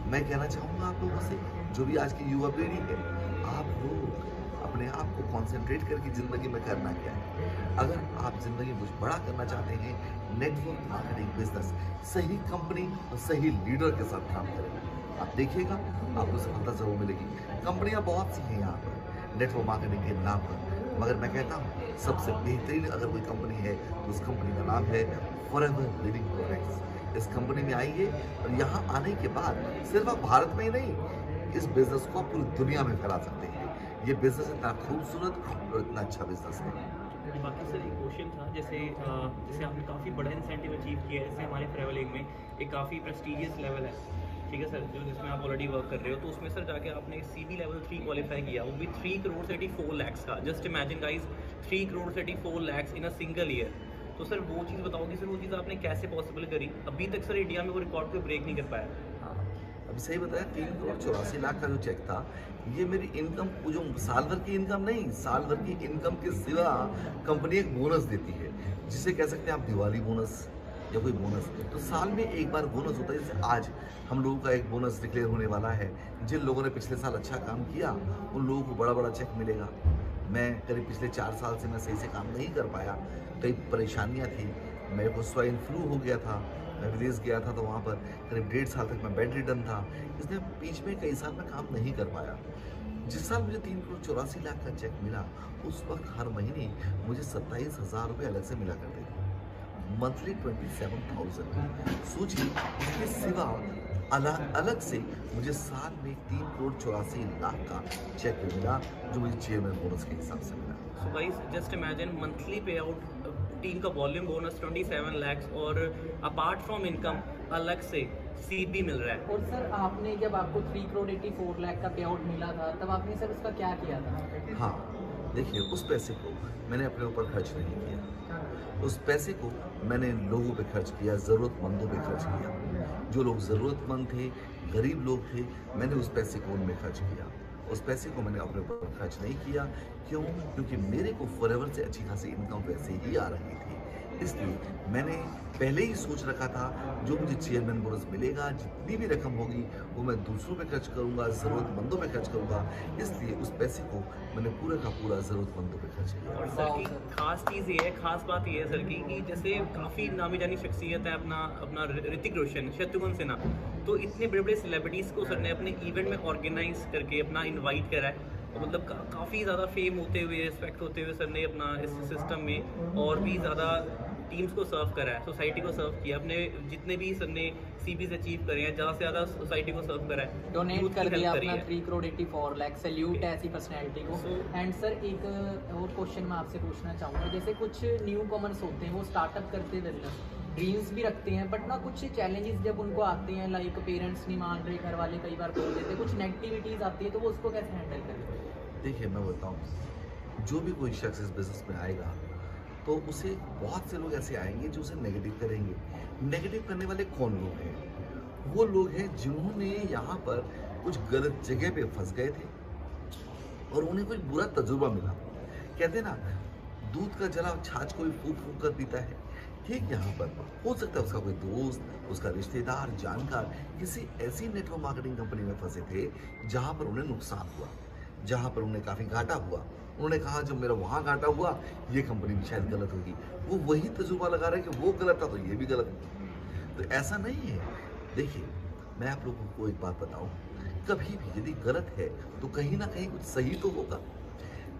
मैं कहना चाहूँगा आप लोगों से, जो भी आज की युवा पीढ़ी है, आप लोग अपने आप को कंसंट्रेट करके ज़िंदगी में करना क्या है। अगर आप ज़िंदगी में कुछ बड़ा करना चाहते हैं, नेटवर्क मार्केटिंग बिजनेस सही कंपनी और सही लीडर के साथ काम करें, आप देखिएगा आपको सफलता जरूर मिलेगी। कंपनियां बहुत सी हैं यहाँ पर नेटवर्क मार्केटिंग के नाम पर, मगर मैं कहता हूँ सबसे बेहतरीन अगर कोई कंपनी है तो उस कंपनी का नाम है फॉरएवर लिविंग प्रोडक्ट्स। इस कंपनी में आइए और यहाँ आने के बाद सिर्फ आप भारत में ही नहीं, इस बिजनेस को आप पूरी दुनिया में फैला सकते हैं। ये बिजनेस इतना खूबसूरत और इतना अच्छा बिजनेस है। बाकी सर एक क्वेश्चन था, जैसे आपने काफ़ी बड़ा इंसेंटिव अचीव किया है, जैसे हमारे ट्रैवलिंग में एक काफ़ी प्रेस्टीजियस लेवल है, ठीक है सर, जो जिसमें आप ऑलरेडी वर्क कर रहे हो, तो उसमें सर जाके आपने CB लेवल 3 क्वालिफाई किया, वो भी 3 करोड़ 34 लाख का। Just imagine guys, 3 crore 34 lakh in a single year. तो सर वो चीज़ बताओ कि सर वो चीज़ आपने कैसे पॉसिबल करी? अभी तक सर इंडिया में वो रिकॉर्ड को ब्रेक नहीं कर पाया। अभी सही बताया, 3 करोड़ 84 लाख का जो चेक था, ये मेरी इनकम, जो साल भर की इनकम नहीं, साल भर की इनकम के सिवा कंपनी एक बोनस देती है, जिसे कह सकते हैं आप दिवाली बोनस या कोई बोनस। तो साल में एक बार बोनस होता है। जैसे आज हम लोगों का एक बोनस डिक्लेयर होने वाला है, जिन लोगों ने पिछले साल अच्छा काम किया उन लोगों को बड़ा बड़ा चेक मिलेगा। मैं करीब पिछले 4 साल से मैं सही से काम नहीं कर पाया, कई परेशानियाँ थी, मेरे को स्वाइन फ्लू हो गया था, मैं विदेश गया था, तो वहाँ पर करीब 1.5 साल तक मैं बेड रिडन था, इसलिए बीच में कई साल में काम नहीं कर पाया। जिस साल मुझे 3 करोड़ 84 लाख का चेक मिला, उस वक्त हर महीने मुझे 27,000 रुपये अलग से मिला करते थे, मंथली 27,000। सोचिए, इसके सिवा अलग से मुझे साल में 3 करोड़ 84 लाख का चेक मिला, जो मुझे चेयरमैन बोनस के हिसाब से मिला। So guys just imagine, monthly पे आउट, टीम का वॉल्यूम बोनस 27 लाख, और अपार्ट फ्रॉम इनकम अलग से CB मिल रहा है। और सर आपने जब आपको 3 करोड़ 84 लाख का पे आउट मिला था, तब आपने सर उसका क्या किया था? हाँ देखिए, उस पैसे को मैंने अपने ऊपर खर्च नहीं किया, उस पैसे को मैंने लोगों पे खर्च किया, ज़रूरतमंदों पे खर्च किया। जो लोग ज़रूरतमंद थे, गरीब लोग थे, मैंने उस पैसे को उनमें खर्च किया। उस पैसे को मैंने अपने ऊपर खर्च नहीं किया। क्यों? क्योंकि मेरे को फॉरएवर से अच्छी खासी इनकम वैसे ही आ रही थी। इसलिए मैंने पहले ही सोच रखा था जो मुझे चेयरमैन बोनस मिलेगा, जितनी भी रकम होगी वो मैं दूसरों पे खर्च करूंगा, ज़रूरतमंदों पे खर्च करूंगा। इसलिए उस पैसे को मैंने पूरा का पूरा ज़रूरतमंदों पे खर्च किया। और सर की खास चीज़ ये है, खास बात ये है सर की कि जैसे काफ़ी नामी जानी शख्सियत है अपना ऋतिक रोशन, शत्रुघ्न सिन्हा, तो इतने बड़े बड़े सेलिब्रिटीज़ को सर ने अपने इवेंट में ऑर्गेनाइज करके अपना इन्वाइट करा है। तो मतलब काफ़ी ज़्यादा फेम होते हुए, रिस्पेक्ट होते हुए सर ने अपना इस सिस्टम में और भी ज़्यादा टीम्स को सर्व करा है, सोसाइटी को सर्व किया। अपने जितने भी सर ने सीबीज अचीव करे हैं, ज़्यादा से ज़्यादा सोसाइटी को सर्व करा है, डोनेट कर दिया अपना 3,84 लाख। सैल्यूट है ऐसी पर्सनैलिटी को। एंड सर एक और क्वेश्चन मैं आपसे पूछना चाहूँगा, जैसे कुछ न्यू कॉमर्स होते हैं वो स्टार्टअप करते बिजनेस ड्रीम्स भी रखते हैं, बट ना कुछ चैलेंजेस जब उनको आते हैं, लाइक पेरेंट्स नहीं मान रहे, घर वाले कई बार बोल देते, कुछ नेगेटिविटीज़ आती है, तो वो उसको कैसे हैंडल करते हैं? देखिए मैं बताऊँ, जो भी कोई शख्स इस बिज़नेस में आएगा तो उसे बहुत से लोग ऐसे आएंगे जो उसे नेगेटिव करेंगे। नेगेटिव करने वाले कौन लोग हैं? वो लोग हैं जिन्होंने यहाँ पर कुछ गलत जगह पे फंस गए थे और उन्हें कोई बुरा तजुर्बा मिला। कहते हैं ना, दूध का जला छाछ कोई फूक फूक कर पीता है। ठीक यहाँ पर हो सकता है उसका कोई दोस्त, उसका रिश्तेदार, जानकार किसी ऐसी नेटवर्क मार्केटिंग कंपनी में फंसे थे जहाँ पर उन्हें नुकसान हुआ, जहाँ पर उन्हें काफ़ी घाटा हुआ। उन्होंने कहा जब मेरा वहाँ घाटा हुआ, ये कंपनी भी शायद गलत होगी। वो वही तजुर्बा लगा रहे हैं कि वो गलत था तो ये भी गलत है। तो ऐसा नहीं है। देखिए मैं आप लोगों को एक बात बताऊं, कभी भी यदि गलत है तो कहीं ना कहीं कुछ सही तो होगा।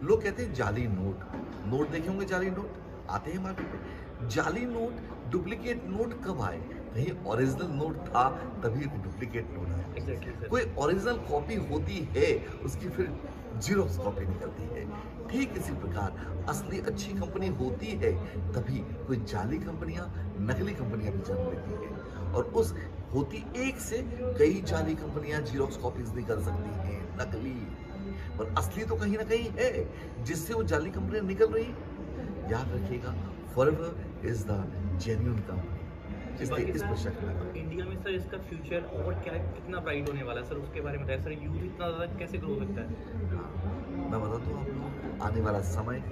लोग कहते हैं जाली नोट देखे होंगे, जाली नोट आते हैं मार्केट में। जाली नोट, डुप्लीकेट नोट कब आए? कहीं ओरिजिनल नोट था तभी डुप्लीकेट नोट आया। कोई ओरिजिनल कॉपी होती है, उसकी फिर जीरोक्स कॉपी निकलती है। ठीक इसी प्रकार असली अच्छी कंपनी होती है तभी कोई जाली कंपनियां, नकली कंपनियां भी जन्म लेती है। और उस होती एक से कई जाली कंपनियां जीरोक्स कॉपीज निकल सकती हैं, नकली, पर असली तो कहीं ना कहीं है जिससे वो जाली कंपनियां निकल रही। याद रखिएगा, forever is the genuine company. इस पर शक नहीं। इंडिया में सर इसका फ्यूचर और क्या कितना ब्राइट होने वाला है सर, उसके बारे में बताइए सर। यूथ इतना ज़्यादा कैसे ग्रो सकता है? मैं बताता हूँ आपको, आने वाला समय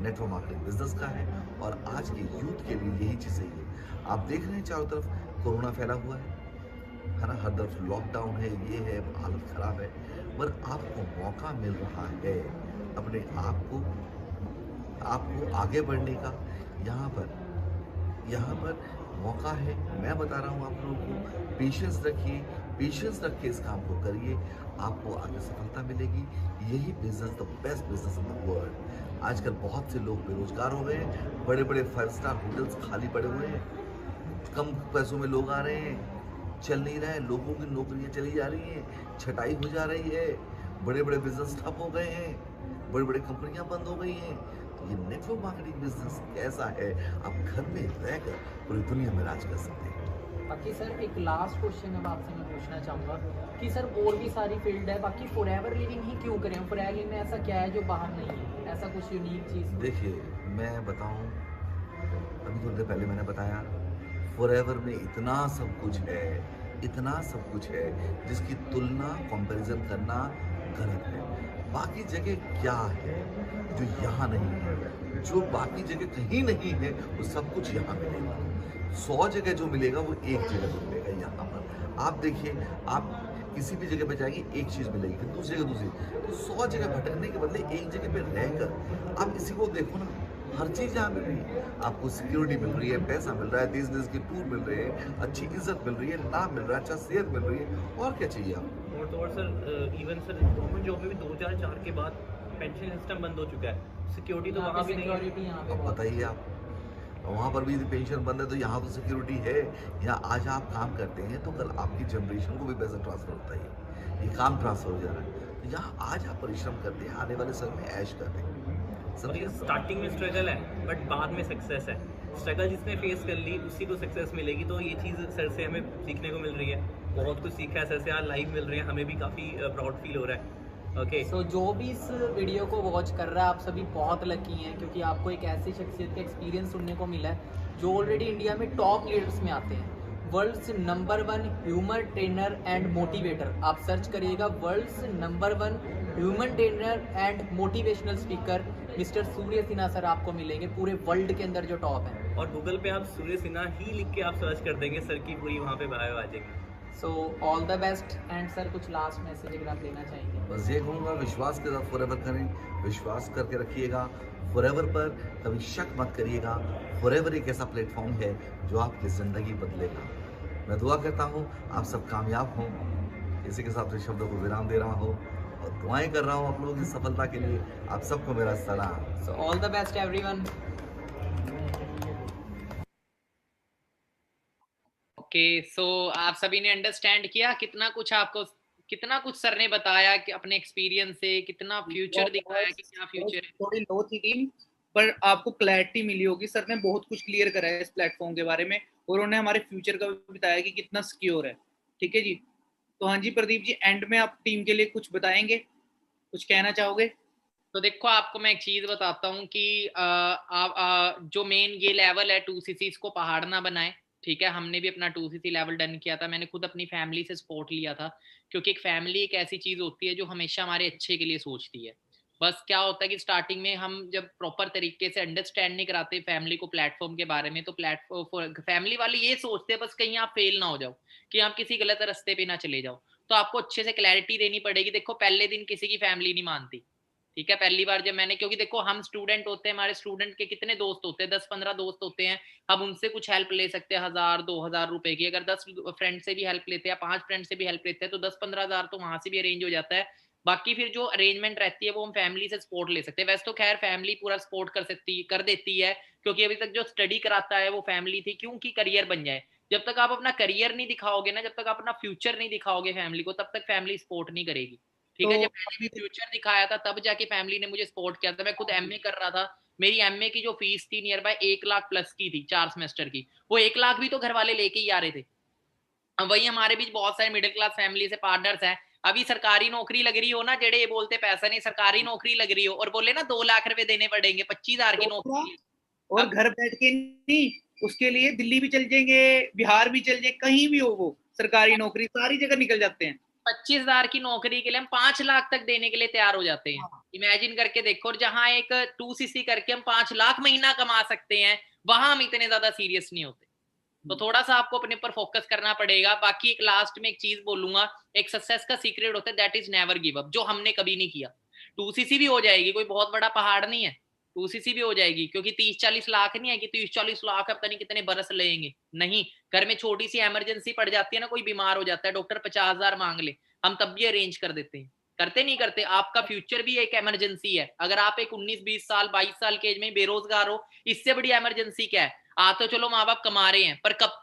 नेटवर्क मार्केटिंग बिजनेस का है और आज के यूथ के लिए यही चीज़ है। आप देख रहे हैं चारों तरफ कोरोना फैला हुआ है ना, हर तरफ लॉकडाउन है, ये है, हालत ख़राब है, पर आपको मौका मिल रहा है अपने आपको आगे बढ़ने का। यहाँ पर मौका है। मैं बता रहा हूँ आप लोगों को, पेशेंस रखिए, पेशेंस रख के इस काम को करिए, आपको आगे सफलता मिलेगी। यही business the best business in the world. आजकल बहुत से लोग बेरोजगार हो गए हैं, बड़े बड़े 5 स्टार होटल्स खाली पड़े हुए हैं, कम पैसों में लोग आ रहे हैं, चल नहीं रहा है, लोगों की नौकरियां चली जा रही हैं, छटाई हो जा रही है, बड़े बड़े बिजनेस ठप हो गए हैं, बड़ी बड़ी कंपनियां बंद हो गई हैं। ये नेटवर्क मार्केटिंग बिजनेस कैसा है, आप घर में रहकर पूरी दुनिया में राज कर सकते हैं। बाकी सर एक लास्ट क्वेश्चन अब आपसे मैं पूछना चाहूँगा कि सर और भी सारी फील्ड है, बाकी फॉरएवर लिविंग ही क्यों करें? फॉरएवर लिविंग में ऐसा क्या है जो बाहर नहीं है, ऐसा कुछ यूनिक चीज़? देखिए मैं बताऊं, अभी थोड़ी देर पहले मैंने बताया, फॉरएवर में इतना सब कुछ है, इतना सब कुछ है जिसकी तुलना, कंपैरिजन करना गलत है। बाकी जगह क्या है जो यहाँ नहीं है? जो बाकी जगह कहीं नहीं है वो सब कुछ यहाँ मिलेगा। 100 जगह जो मिलेगा वो एक जगह तो मिलेगा यहाँ पर। आप देखिए, आप किसी भी जगह पे जाएंगे एक चीज़ मिलेगी, फिर दूसरी जगह दूसरी, तो 100 जगह भटकने के बदले एक जगह पे रहकर आप किसी को देखो ना, हर चीज़ यहाँ मिल रही है। आपको सिक्योरिटी मिल रही है, पैसा मिल रहा है, देश के टूर मिल रहे हैं, अच्छी इज्जत मिल रही है, नाम मिल रहा है, अच्छा सेहत मिल रही है, और क्या चाहिए आपको? और sir even sir government job में भी 2004 के बाद पेंशन सिस्टम बंद हो चुका है, सिक्योरिटी तो वहाँ भी नहीं है। अब बताइए आप, वहाँ पर भी पेंशन बंद है तो यहाँ तो सिक्योरिटी है। यहाँ आज आप काम करते हैं तो कल आपकी जनरेशन को भी पैसा ट्रांसफर होता है, ये काम ट्रांसफर हो जा रहा है। तो यहाँ आज आप परिश्रम करते हैं, आने वाले समय में ऐश करते हैं। स्टार्टिंग में स्ट्रगल है बट बाद में सक्सेस है। स्ट्रगल जिसने फेस कर ली उसी को सक्सेस मिलेगी। तो ये चीज़ सर से हमें सीखने को मिल रही है, बहुत कुछ सीखा है सर से, आज लाइव मिल रहे हैं, हमें भी काफ़ी प्राउड फील हो रहा है। ओके सो जो भी इस वीडियो को वॉच कर रहा है, आप सभी बहुत लकी हैं क्योंकि आपको एक ऐसी शख्सियत का एक्सपीरियंस सुनने को मिला है जो ऑलरेडी इंडिया में टॉप लीडर्स में आते हैं। World's number 1 humour trainer and motivator, आप सर्च करिएगा, world's number 1 human trainer and motivational speaker mister Surya Sinha sir आपको मिलेंगे पूरे वर्ल्ड के अंदर जो टॉप है। और गूगल पे आप सूर्य सिन्हा ही लिख के आप सर्च कर देंगे, सर की पूरी वहाँ पे बायो आ जाएगी। सो all the best. And sir कुछ लास्ट मैसेज अगर आप देना चाहेंगे? बस ये कहूँगा, विश्वास के साथ फॉरएवर करें, विश्वास करके रखिएगा फॉरएवर पर, कभी शक मत करिएगा। फॉरएवर एक ऐसा प्लेटफॉर्म है जो आपकी ज़िंदगी बदलेगा। मैं दुआ करता हूँ आप सब कामयाब हों। इसी के साथ अपने शब्दों को विराम दे रहा हूँ और दुआएं कर रहा हूँ आप लोगों की सफलता के लिए। आप सबको मेरा सलाम। So all the best everyone. Okay, so आप सभी ने अंडरस्टैंड किया कितना कुछ सर ने बताया कि अपने एक्सपीरियंस से कितना फ्यूचर दिखाया कि क्या फ्यूचर है। थोड़ी लो थी टीम, पर आपको क्लैरिटी मिली होगी। सर ने बहुत कुछ क्लियर करा है इस प्लेटफॉर्म के बारे में और उन्होंने हमारे फ्यूचर का भी बताया कि कितना सिक्योर है। ठीक है जी। तो हाँ जी प्रदीप जी, एंड में आप टीम के लिए कुछ बताएंगे, कुछ कहना चाहोगे? तो देखो, आपको मैं एक चीज बताता हूँ कि जो मेन ये लेवल है 2cc, इसको पहाड़ ना बनाए। ठीक है, हमने भी अपना 2cc लेवल डन किया था। मैंने खुद अपनी फैमिली से सपोर्ट लिया था, क्योंकि एक फैमिली एक ऐसी चीज होती है जो हमेशा हमारे अच्छे के लिए सोचती है। बस क्या होता है कि स्टार्टिंग में हम जब प्रॉपर तरीके से अंडरस्टैंड नहीं कराते फैमिली को प्लेटफॉर्म के बारे में, तो प्लेटफॉर्म फैमिली वाले ये सोचते हैं बस कहीं आप फेल ना हो जाओ, कि आप किसी गलत रास्ते पे ना चले जाओ। तो आपको अच्छे से क्लैरिटी देनी पड़ेगी। देखो, पहले दिन किसी की फैमिली नहीं मानती। ठीक है, पहली बार जब मैंने, क्योंकि देखो हम स्टूडेंट होते हैं, हमारे स्टूडेंट के कितने दोस्त होते हैं, 10-15 दोस्त होते हैं। हम उनसे कुछ हेल्प ले सकते हैं 1000-2000 रुपए की। अगर 10 फ्रेंड से भी हेल्प लेते हैं, 5 फ्रेंड से भी हेल्प लेते हैं, तो 10-15 हजार तो वहां से भी अरेंज हो जाता है। बाकी फिर जो अरेंजमेंट रहती है वो हम फैमिली से सपोर्ट ले सकते हैं। वैसे तो खैर फैमिली पूरा सपोर्ट कर देती है, क्योंकि अभी तक जो स्टडी कराता है वो फैमिली थी, क्योंकि करियर बन जाए। जब तक आप अपना करियर नहीं दिखाओगे ना, जब तक आप अपना फ्यूचर नहीं दिखाओगे फैमिली को, तब तक फैमिली सपोर्ट नहीं करेगी। ठीक है, तो जब मैंने फ्यूचर दिखाया था तब जाके फैमिली ने मुझे सपोर्ट किया था। मैं खुद एमए कर रहा था, मेरी एमए की जो फीस थी नियर बाय 1 लाख प्लस की थी 4 सेमेस्टर की। वो 1 लाख भी तो घर वाले लेके ही आ रहे थे। अब वही हमारे बीच बहुत सारे मिडिल क्लास फैमिली से पार्टनर्स हैं। अभी सरकारी नौकरी लग रही हो ना, जेडे ये बोलते पैसा नहीं, सरकारी नौकरी लग रही हो और बोले ना 2 लाख रुपए देने पड़ेंगे, 25,000 की नौकरी। और घर बैठ के नहीं, उसके लिए दिल्ली भी चल जाएंगे, बिहार भी चल जाए, कहीं भी हो वो सरकारी नौकरी, सारी जगह निकल जाते हैं। 25,000 की नौकरी के लिए हम 5 लाख तक देने के लिए तैयार हो जाते हैं। इमेजिन करके देखो। और जहां एक 2cc करके हम 5 लाख महीना कमा सकते हैं, वहां हम इतने ज्यादा सीरियस नहीं होते। तो थोड़ा सा आपको अपने पर फोकस करना पड़ेगा। बाकी एक लास्ट में एक चीज बोलूंगा, एक सक्सेस का सीक्रेट होता है, that is never give up, जो हमने कभी नहीं किया। 2cc भी हो जाएगी, कोई बहुत बड़ा पहाड़ नहीं है। 2cc भी हो जाएगी, क्योंकि 30-40 लाख नहीं है कि 30-40 लाख है पता नहीं कितने बरस लेंगे। नहीं, घर में छोटी सी इमरजेंसी पड़ जाती है ना, कोई बीमार हो जाता है, डॉक्टर 50,000 मांग ले, हम तब भी अरेंज कर देते हैं। करते नहीं करते? आपका फ्यूचर भी एक इमरजेंसी है। अगर आप एक 19-20 साल 22 साल के एज में बेरोजगार हो, इससे बड़ी इमरजेंसी क्या है? तो चलो माँ बाप कमा रहे हैं, पर कब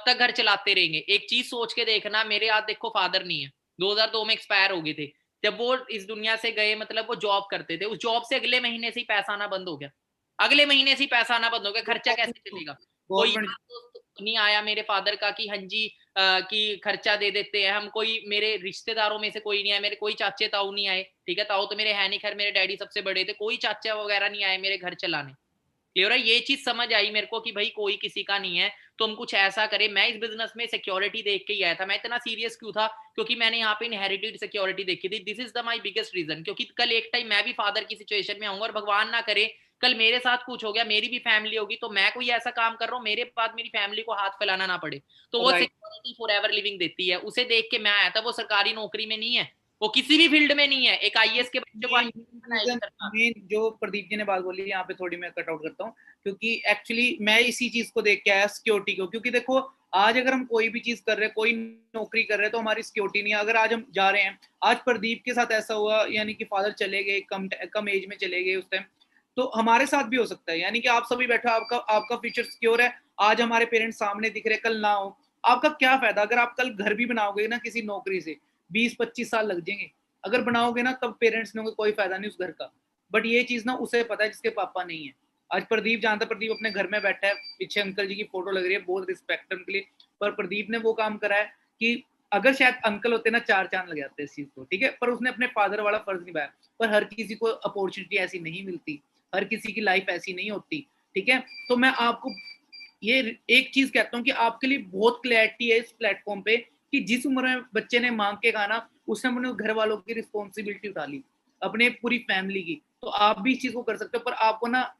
तक घर चलाते रहेंगे? एक चीज सोच के देखना, मेरे आज देखो फादर नहीं है, 2002 में एक्सपायर हो गए थे। जब वो इस दुनिया से गए, मतलब वो जॉब करते थे, उस जॉब से अगले महीने से ही पैसा आना बंद हो गया। अगले महीने से ही पैसा आना बंद हो गया, खर्चा कैसे चलेगा? कोई नहीं आया मेरे फादर का कि हाँ जी कि खर्चा दे देते हैं हम। कोई मेरे रिश्तेदारों में से कोई नहीं आया, मेरे कोई चाचे ताऊ नहीं आए। ठीक है, ताऊ तो मेरे है नहीं, खैर मेरे डैडी सबसे बड़े थे, कोई चाचा वगैरह नहीं आए मेरे घर चलाने। क्लियर है? ये चीज समझ आई मेरे को कि भाई कोई किसी का नहीं है, तो हम कुछ ऐसा करें। मैं इस बिजनेस में सिक्योरिटी देख के ही आया था। मैं इतना सीरियस क्यों था? क्योंकि मैंने यहाँ पे इनहेरिटेड सिक्योरिटी देखी थी। This is the my biggest reason, क्योंकि कल एक टाइम मैं भी फादर की सिचुएशन में आऊंगा और भगवान ना करे कल मेरे साथ कुछ हो गया, मेरी भी फैमिली होगी, तो मैं कोई ऐसा काम कर रहा हूँ मेरे बाद मेरी फैमिली को हाथ फैलाना ना पड़े। तो वो सिक्योरिटी फॉर एवर लिविंग देती है, उसे देख के मैं आया था। वो सरकारी नौकरी में नहीं है, वो किसी भी फील्ड में नहीं है। एक आईएएस के बच्चे को मेन जो प्रदीप जी ने बात बोली, यहाँ पे थोड़ी मैं कट आउट करता हूँ, क्योंकि एक्चुअली मैं इसी चीज को देख के आया, सिक्योरिटी को। क्योंकि देखो आज अगर हम कोई भी चीज कर रहे हैं, कोई नौकरी कर रहे हैं, तो हमारी सिक्योरिटी नहीं है। अगर आज हम जा रहे हैं, आज प्रदीप के साथ ऐसा हुआ, यानी कि फादर चले गए, कम एज में चले गए उस टाइम, तो हमारे साथ भी हो सकता है। यानी कि आप सभी बैठे, आपका फ्यूचर सिक्योर है, आज हमारे पेरेंट्स सामने दिख रहे, कल ना हो, आपका क्या फायदा? अगर आप कल घर भी बनाओगे ना किसी नौकरी से, 20-25 साल लग जाएंगे। अगर बनाओगे ना तब पेरेंट्स ने कोई फायदा नहीं उस घर का। बट ये चीज ना उसे पता है जिसके पापा नहीं है। आज प्रदीप जानता, प्रदीप अपने घर में बैठा है, पीछे अंकल जी की फोटो लग रही है, बहुत रिस्पेक्ट है उनके लिए। पर प्रदीप ने वो काम करा है कि अगर शायद अंकल होते ना 4 चांद लग जाते इस चीज को। ठीक है, पर उसने अपने फादर वाला फर्ज निभाया। पर हर किसी को अपॉर्चुनिटी ऐसी नहीं मिलती, हर किसी की लाइफ ऐसी नहीं होती। ठीक है, तो मैं आपको ये एक चीज कहता हूँ कि आपके लिए बहुत क्लैरिटी है इस प्लेटफॉर्म पे कि जिस उम्र में बच्चे ने मांग के खाना, उसने अपने घर वालों की रिस्पॉन्सिबिलिटी उठा ली, अपने पूरी फैमिली की। तो आप भी इस चीज को कर सकते हो, पर आपको ना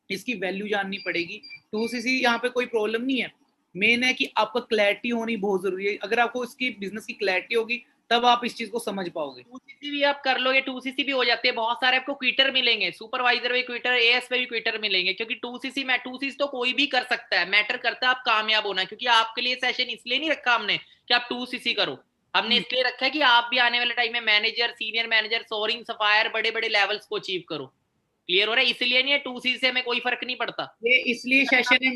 इसकी वैल्यू जाननी पड़ेगी। 2cc यहाँ पे कोई प्रॉब्लम नहीं है, मेन है कि आपका क्लैरिटी होनी बहुत जरूरी है। अगर आपको इसकी बिजनेस की क्लैरिटी होगी तब आप इस चीज को समझ पाओगे। 2cc भी आप कर लोगे, 2cc भी हो जाती है। बहुत सारे आपको क्विटर मिलेंगे, सुपरवाइजर भी क्विटर, एएस पे भी क्विटर मिलेंगे, क्योंकि 2cc तो कोई भी कर सकता है। मैटर करता है आप कामयाब होना, क्योंकि आपके लिए सेशन इसलिए नहीं रखा हमने कि आप 2cc करो, हमने इसलिए रखा है कि आप भी आने वाले टाइम में manager, senior manager, soaring, sapphire, बड़े बड़े लेवल्स को अचीव करो। क्लियर हो रहा है? इसलिए नहीं है 2cc से हमें कोई फर्क नहीं पड़ता। ये इसलिए सेशन है,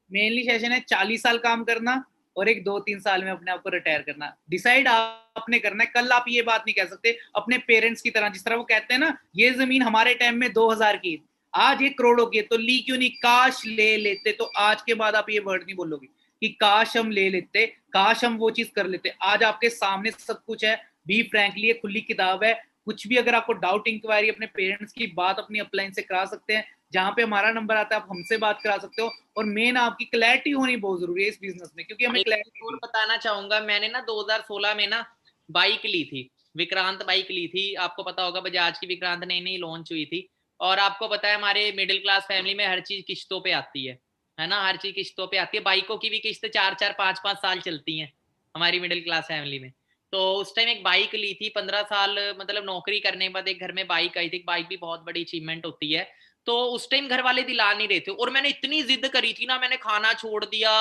मेनली सेशन है 40 साल काम करना और एक 2-3 साल में अपने आप को रिटायर करना। डिसाइड आपने करना है। कल आप ये बात नहीं कह सकते अपने पेरेंट्स की तरह, जिस तरह वो कहते हैं ना, ये जमीन हमारे टाइम में 2000 की, आज 1 करोड़ की, तो ली क्यों नहीं, काश ले लेते। तो आज के बाद आप ये वर्ड नहीं बोलोगे कि काश हम ले लेते, काश हम वो चीज कर लेते। आज आपके सामने सब कुछ है, बी फ्रैंकली, ये खुली किताब है। कुछ भी अगर आपको डाउट, इंक्वायरी अपने पेरेंट्स की बात अपनी अपलाइन से करा सकते हैं, जहाँ पे हमारा नंबर आता है आप हमसे बात करा सकते हो। और मेन आपकी क्लैरिटी होनी बहुत जरूरी है इस बिजनेस में, क्योंकि हमें क्लैरिटी और बताना चाहूंगा, मैंने ना 2016 में ना बाइक ली थी, विक्रांत बाइक ली थी। आपको पता होगा बजाज की विक्रांत नई नई लॉन्च हुई थी। और आपको पता है हमारे मिडिल क्लास फैमिली में हर चीज किश्तों पे आती है ना, हर चीज किश्तों पे आती है। बाइकों की भी किस्त 4-4, 5-5 साल चलती है हमारी मिडिल क्लास फैमिली में। तो उस टाइम एक बाइक ली थी, 15 साल मतलब नौकरी करने के बाद एक घर में बाइक आई थी। बाइक भी बहुत बड़ी अचीवमेंट होती है। तो उस टाइम घर वाले दिला नहीं रहे थे, और मैंने इतनी जिद करी थी ना, मैंने खाना छोड़ दिया,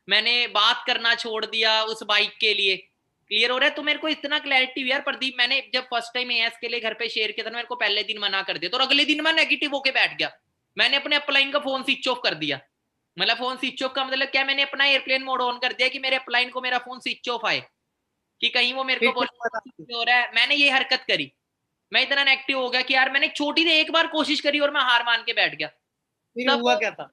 मैंने बात करना छोड़ दिया उस बाइक के लिए। क्लियर हो रहा है? तो मेरे को इतना क्लैरिटी हुई यार प्रदीप, मैंने जब फर्स्ट टाइम एएस के लिए घर पे शेयर किया था, मेरे को पहले दिन मना कर दिया, तो अगले दिन मैं नेगेटिव होके बैठ गया। मैंने अपने अपलाइन का फोन स्विच ऑफ कर दिया। मतलब फोन स्विच ऑफ का मतलब क्या, मैंने अपना एयरप्लेन मोड ऑन कर दिया कि मेरे अपलाइन को मेरा फोन स्विच ऑफ आए, कि कहीं वो मेरे को बोले हो रहा है। मैंने ये हरकत करी, मैं इतना नेगेटिव हो गया कि यार मैंने छोटी सी एक बार कोशिश करी और मैं हार मान के बैठ गया। फिर हुआ क्या था?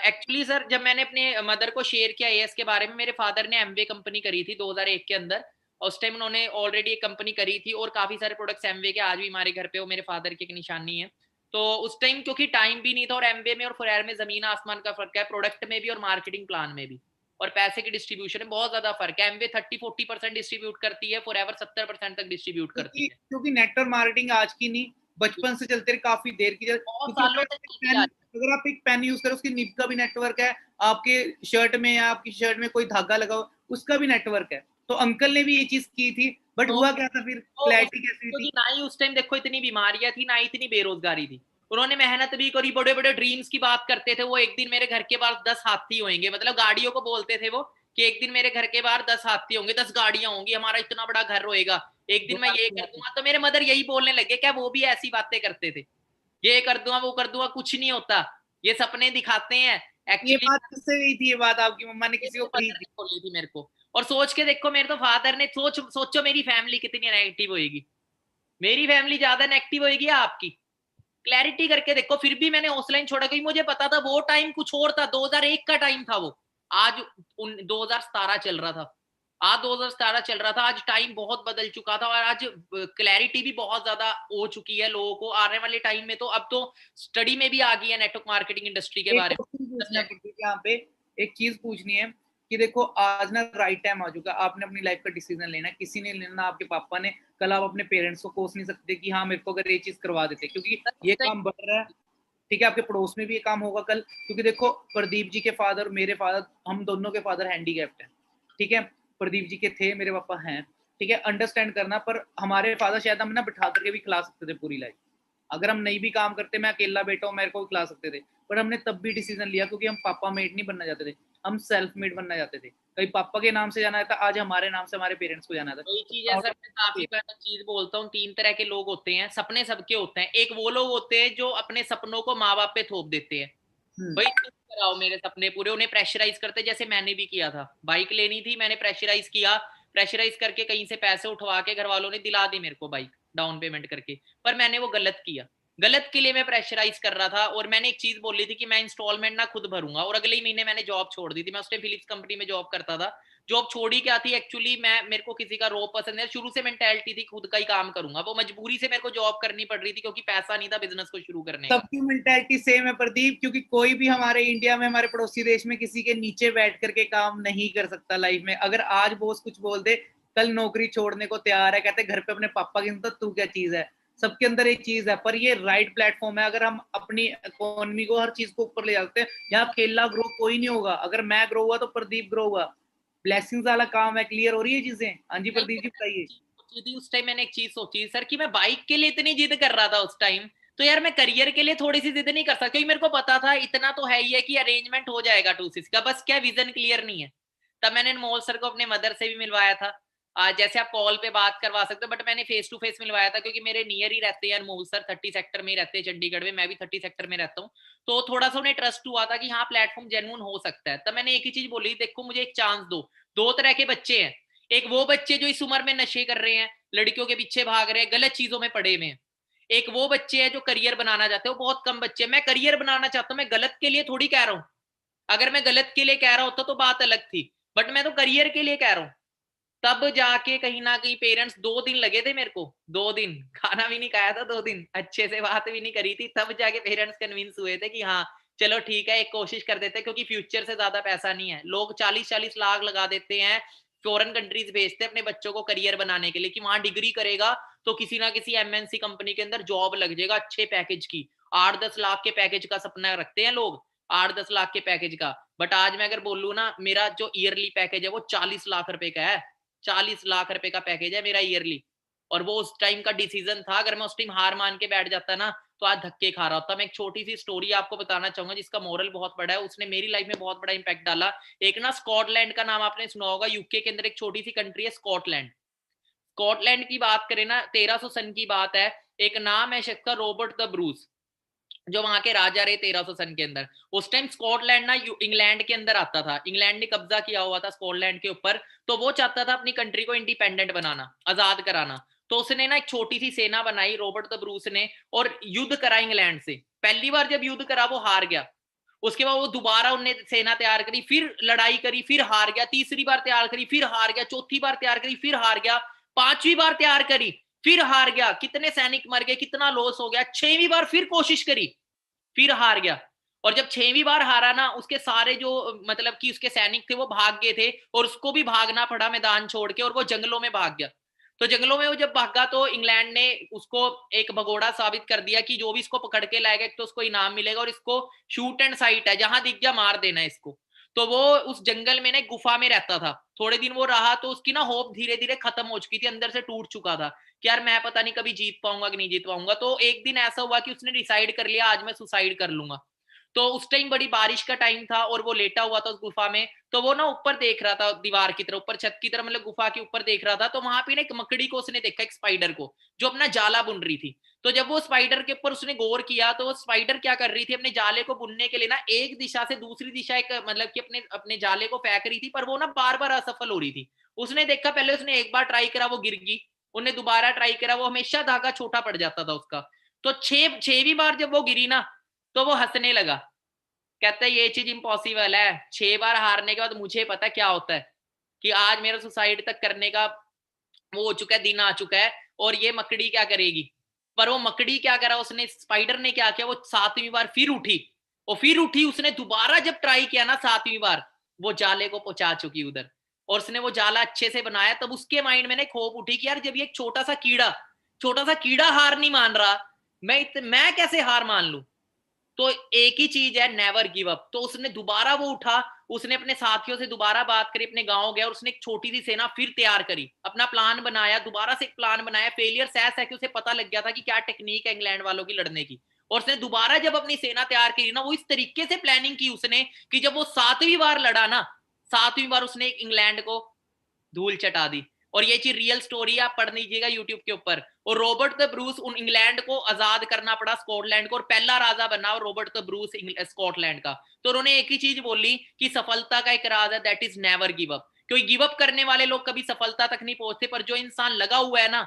एक्चुअली सर, जब मैंने अपने मदर को शेयर किया एएस के बारे में, मेरे फादर ने एमवे कंपनी करी थी 2001 के अंदर। उस टाइम उन्होंने ऑलरेडी एक कंपनी करी थी और काफी सारे प्रोडक्ट्स एमवे के आज भी हमारे घर पे, वो मेरे फादर की एक निशानी है। तो उस टाइम क्योंकि टाइम भी नहीं था, और एमवे में और फुरैर में जमीन आसमान का फर्क है, प्रोडक्ट में भी और मार्केटिंग प्लान में भी, और पैसे की डिस्ट्रीब्यूशन में बहुत ज्यादा फर्क है। एमवे 30-40% डिस्ट्रीब्यूट करती है, फॉरएवर 70% तक डिस्ट्रीब्यूट करती है। क्योंकि नेटवर्क मार्केटिंग आज की नहीं, बचपन से चलते रहे, काफी देर की। बहुत सालों से चलती आ रही है। अगर आप एक पेन यूज करो, उसकी निब का भी नेटवर्क है, आपके शर्ट में या आपकी शर्ट में कोई धागा लगा हो उसका भी नेटवर्क है। तो अंकल ने भी ये चीज की थी, बट हुआ क्या था फिर, क्लैरिटी कैसी थी? ना ही उस टाइम देखो इतनी बीमारियां थी, ना ही इतनी बेरोजगारी थी। उन्होंने मेहनत भी करी, बड़े बड़े ड्रीम्स की बात करते थे वो। एक दिन मेरे घर के बाहर 10 हाथी होंगे, मतलब गाड़ियों को बोलते थे वो कि एक दिन मेरे घर के बाहर 10 हाथी होंगे, 10 गाड़ियां होंगी, हमारा इतना बड़ा घर होएगा, एक दिन मैं ये कर दूंगा। तो मेरे मदर यही बोलने लगे, क्या वो भी ऐसी बातें करते थे, ये कर दूंगा वो कर दूंगा, कुछ नहीं होता, ये सपने दिखाते हैं। ये बात किससे गई थी? ये बात आपकी मम्मा ने किसी को कही थी? बोली थी मेरे को। और सोच के देखो, मेरे तो फादर ने सोचो मेरी फैमिली कितनी नेगेटिव होएगी, मेरी फैमिली ज्यादा नेगेटिव होएगी या आपकी? क्लैरिटी करके देखो। फिर भी मैंने हौसला नहीं छोड़ा, क्योंकि मुझे पता था वो टाइम कुछ और था, 2001 का टाइम था वो। आज 2017 चल रहा था, आज 2017 चल रहा था, आज टाइम बहुत बदल चुका था, और आज क्लैरिटी भी बहुत ज्यादा हो चुकी है लोगों को। आने वाले टाइम में तो अब तो स्टडी में भी आ गई है नेटवर्क मार्केटिंग इंडस्ट्री के बारे में। यहाँ पे एक चीज पूछनी है कि देखो, आज ना राइट टाइम आ चुका है, आपने अपनी लाइफ का डिसीजन लेना है। किसी ने लेना, आपके पापा ने। कल आप अपने पेरेंट्स को कोस नहीं सकते कि हाँ मेरे को अगर ये चीज करवा देते, क्योंकि ये काम बढ़ रहा है। ठीक है, आपके पड़ोस में भी ये काम होगा कल, क्योंकि देखो प्रदीप जी के फादर, मेरे फादर, हम दोनों के फादर हैंडीकैप्ड हैं। ठीक है, प्रदीप जी के थे, मेरे पापा हैं। ठीक है, अंडरस्टैंड करना। पर हमारे फादर शायद हम ना बिठा करके भी खिला सकते थे पूरी लाइफ। अगर हम नहीं भी काम करते, मैं अकेला बेटा हूँ, मेरे को भी खिला सकते थे। पर हमने तब भी डिसीजन लिया, क्योंकि हम पापा मेड नहीं बनना चाहते थे, हम सेल्फ मेड बनना चाहते थे। कहीं पापा के नाम से जाना था, आज हमारे नाम से हमारे पेरेंट्स को जाना था। वही चीज है सर, मैं काफी बार चीज बोलता हूँ, 3 तरह के लोग होते हैं। सपने सबके होते हैं। एक वो लोग होते हैं जो अपने सपनों को माँ बाप पे थोप देते हैं, भाई तुम कराओ मेरे सपने पूरे, उन्हें प्रेशराइज करते, जैसे मैंने भी किया था। बाइक लेनी थी, मैंने प्रेशराइज किया, प्रेशराइज करके कहीं से पैसे उठवा के घर वालों ने दिला दी मेरे को बाइक, डाउन पेमेंट करके। पर मैंने वो गलत किया, गलत के लिए मैं प्रेशराइज कर रहा था, और मैंने एक चीज बोली थी कि मैं इंस्टॉलमेंट ना खुद भरूंगा, और अगले ही महीने मैंने जॉब छोड़ दी थी। मैं उस टाइम फिलिप्स कंपनी में जॉब करता था। जॉब छोड़ी क्या थी एक्चुअली, मेरे को किसी का रोब पसंद है, शुरू से मेंटालिटी थी खुद का ही काम करूंगा, वो मजबूरी से मेरे को जॉब करनी पड़ रही थी क्योंकि पैसा नहीं था बिजनेस को शुरू करने का। सबकी मेंटालिटी सेम है प्रदीप, क्योंकि कोई भी हमारे इंडिया में, हमारे पड़ोसी देश में किसी के नीचे बैठ करके काम नहीं कर सकता लाइफ में। अगर आज बॉस कुछ बोल दे, कल नौकरी छोड़ने को तैयार है, कहते घर पे अपने पापा की, तो तू क्या चीज है। सबके अंदर एक चीज है, पर ये राइट प्लेटफॉर्म है। अगर हम अपनी इकोनॉमी को, हर चीज को ऊपर ले जाते हैं, यहाँ अकेला ग्रो कोई नहीं होगा। अगर मैं ग्रो हुआ तो प्रदीप ग्रो हुआ। ब्लेसिंग्स वाला काम है। क्लियर हो रही है चीजें? हाँ जी प्रदीप जी बताइए। उस टाइम मैंने एक चीज सोची सर कि मैं बाइक के लिए इतनी जिद कर रहा था उस टाइम, तो यार मैं करियर के लिए थोड़ी सी जिद नहीं कर सकता, क्योंकि मेरे को पता था इतना तो है ही है कि अरेंजमेंट हो जाएगा 2-6 का, बस क्या विजन क्लियर नहीं है। तब मैंने अनमोल सर को अपने मदर से भी मिलवाया था। जैसे आप कॉल पे बात करवा सकते हो, बट मैंने फेस टू फेस मिलवाया था, क्योंकि मेरे नियर ही रहते हैं अनमोल सर, 30 सेक्टर में ही रहते हैं चंडीगढ़ में, मैं भी 30 सेक्टर में रहता हूँ। तो थोड़ा सा उन्हें ट्रस्ट हुआ था कि हाँ प्लेटफॉर्म जेन्युइन हो सकता है। तब मैंने एक ही चीज बोली, देखो मुझे एक चांस दो। 2 तरह के बच्चे हैं, एक वो बच्चे जो इस उम्र में नशे कर रहे हैं, लड़कियों के पीछे भाग रहे हैं, गलत चीजों में पड़े हुए हैं। एक वो बच्चे हैं जो करियर बनाना चाहते हैं, वो बहुत कम बच्चे हैं। मैं करियर बनाना चाहता हूँ, मैं गलत के लिए थोड़ी कह रहा हूँ। अगर मैं गलत के लिए कह रहा होता तो बात अलग थी, बट मैं तो करियर के लिए कह रहा हूँ। तब जाके कहीं ना कहीं पेरेंट्स, 2 दिन लगे थे मेरे को, 2 दिन खाना भी नहीं खाया था, 2 दिन अच्छे से बात भी नहीं करी थी, तब जाके पेरेंट्स कन्विंस हुए थे कि हाँ चलो ठीक है एक कोशिश कर देते हैं, क्योंकि फ्यूचर से ज्यादा पैसा नहीं है। लोग 40-40 लाख लगा देते हैं, फॉरेन कंट्रीज भेजते हैं अपने बच्चों को करियर बनाने के लिए कि वहां डिग्री करेगा तो किसी ना किसी एमएनसी कंपनी के अंदर जॉब लग जाएगा अच्छे पैकेज की। 8-10 लाख के पैकेज का सपना रखते हैं लोग, 8-10 लाख के पैकेज का। बट आज मैं अगर बोलूँ ना, मेरा जो ईयरली पैकेज है वो 40 लाख रुपए का है। 40 लाख रुपए का पैकेज है मेरा ईयरली। और वो उस टाइम का डिसीजन था, अगर मैं उस टाइम हार मान के बैठ जाता ना तो आज धक्के खा रहा होता। मैं एक छोटी सी स्टोरी आपको बताना चाहूंगा जिसका मोरल बहुत बड़ा है, उसने मेरी लाइफ में बहुत बड़ा इंपैक्ट डाला। एक ना स्कॉटलैंड का नाम आपने सुना होगा, यूके के अंदर एक छोटी सी कंट्री है स्कॉटलैंड। स्कॉटलैंड की बात करें ना, 1300 सन की बात है। एक नाम है शख्स का रॉबर्ट द ब्रूस, जो वहां के राजा रहे 1300 सन के अंदर। उस टाइम स्कॉटलैंड ना इंग्लैंड के अंदर आता था, इंग्लैंड ने कब्जा किया हुआ था स्कॉटलैंड के ऊपर, तो वो चाहता था अपनी कंट्री को इंडिपेंडेंट बनाना, आजाद कराना। तो उसने ना एक छोटी सी सेना बनाई रॉबर्ट द ब्रूस ने, और युद्ध करा इंग्लैंड से। पहली बार जब युद्ध करा वो हार गया, उसके बाद वो दोबारा उन्हें सेना तैयार करी, फिर लड़ाई करी, फिर हार गया, तीसरी बार तैयार करी, फिर हार गया, चौथी बार तैयार करी, फिर हार गया, 5वीं बार तैयार करी, फिर हार गया, कितने सैनिक मर गए, कितना लॉस हो गया। 6वीं बार फिर कोशिश करी, फिर हार गया। और जब 6वीं बार हारा ना, उसके सारे जो मतलब कि उसके सैनिक थे वो भाग गए थे, और उसको भी भागना पड़ा मैदान छोड़ के, और वो जंगलों में भाग गया। तो जंगलों में वो जब भागा तो इंग्लैंड ने उसको एक भगोड़ा साबित कर दिया कि जो भी इसको पकड़ के लाएगा एक तो उसको इनाम मिलेगा, और इसको शूट एंड साइट है, जहां दिख गया मार देना है इसको। तो वो उस जंगल में ना एक गुफा में रहता था। थोड़े दिन वो रहा तो उसकी ना होप धीरे धीरे खत्म हो चुकी थी, अंदर से टूट चुका था कि यार मैं पता नहीं कभी जीत पाऊंगा कि नहीं जीत पाऊंगा। तो एक दिन ऐसा हुआ कि उसने डिसाइड कर लिया आज मैं सुसाइड कर लूंगा। तो उस टाइम बड़ी बारिश का टाइम था और वो लेटा हुआ था उस गुफा में। तो वो ना ऊपर देख रहा था, दीवार की तरफ, ऊपर छत की तरफ, मतलब गुफा के ऊपर देख रहा था। तो वहां पे ना एक मकड़ी को उसने देखा, एक स्पाइडर को, जो अपना जाला बुन रही थी। तो जब वो स्पाइडर के ऊपर उसने गौर किया तो वो स्पाइडर क्या कर रही थी, अपने जाले को बुनने के लिए ना एक दिशा से दूसरी दिशा एक मतलब कि अपने अपने जाले को फेंक रही थी, पर वो ना बार बार असफल हो रही थी। उसने देखा, पहले उसने एक बार ट्राई करा, वो गिर गई, उन्हें दोबारा ट्राई करा, वो हमेशा धागा छोटा पड़ जाता था उसका। तो 6वीं बार जब वो गिरी ना तो वो हंसने लगा, कहता है ये चीज इम्पॉसिबल है। 6 बार हारने के बाद मुझे पता क्या होता है कि आज मेरा सुसाइड तक करने का वो हो चुका है, दिन आ चुका है, और ये मकड़ी क्या करेगी। पर वो मकड़ी क्या करा, उसने, स्पाइडर ने क्या किया, वो 7वीं बार फिर उठी, और फिर उठी, उसने दोबारा जब ट्राई किया ना 7वीं बार, वो जाले को पहुंचा चुकी उधर, और उसने वो जाला अच्छे से बनाया। तब उसके माइंड में ना खोप उठी कि यार जब ये एक छोटा सा कीड़ा हार नहीं मान रहा, मैं कैसे हार मान लूं। तो एक ही चीज है, नेवर गिव अप। तो उसने दोबारा वो उठा, उसने अपने साथियों से दोबारा बात करी, अपने गांव गया और उसने एक छोटी सी सेना फिर तैयार करी, अपना प्लान बनाया, दोबारा से एक प्लान बनाया। फेलियर ऐसा है कि उसे पता लग गया था कि क्या टेक्निक है इंग्लैंड वालों की लड़ने की। और उसने दोबारा जब अपनी सेना तैयार करी ना, वो इस तरीके से प्लानिंग की उसने कि जब वो 7वीं बार लड़ा ना, 7वीं बार उसने इंग्लैंड को धूल चटा दी। और ये चीज रियल स्टोरी आप पढ़ लीजिएगा यूट्यूब के ऊपर। और रॉबर्ट द ब्रूस, उन इंग्लैंड को आजाद करना पड़ा स्कॉटलैंड को, और पहला राजा बना रॉबर्ट द ब्रूस स्कॉटलैंड का। तो उन्होंने एक ही चीज बोली कि सफलता का एक राज है, that is never give up. क्योंकि गिव अप करने वाले लोग कभी सफलता तक नहीं पहुंचते, पर जो इंसान लगा हुआ है ना,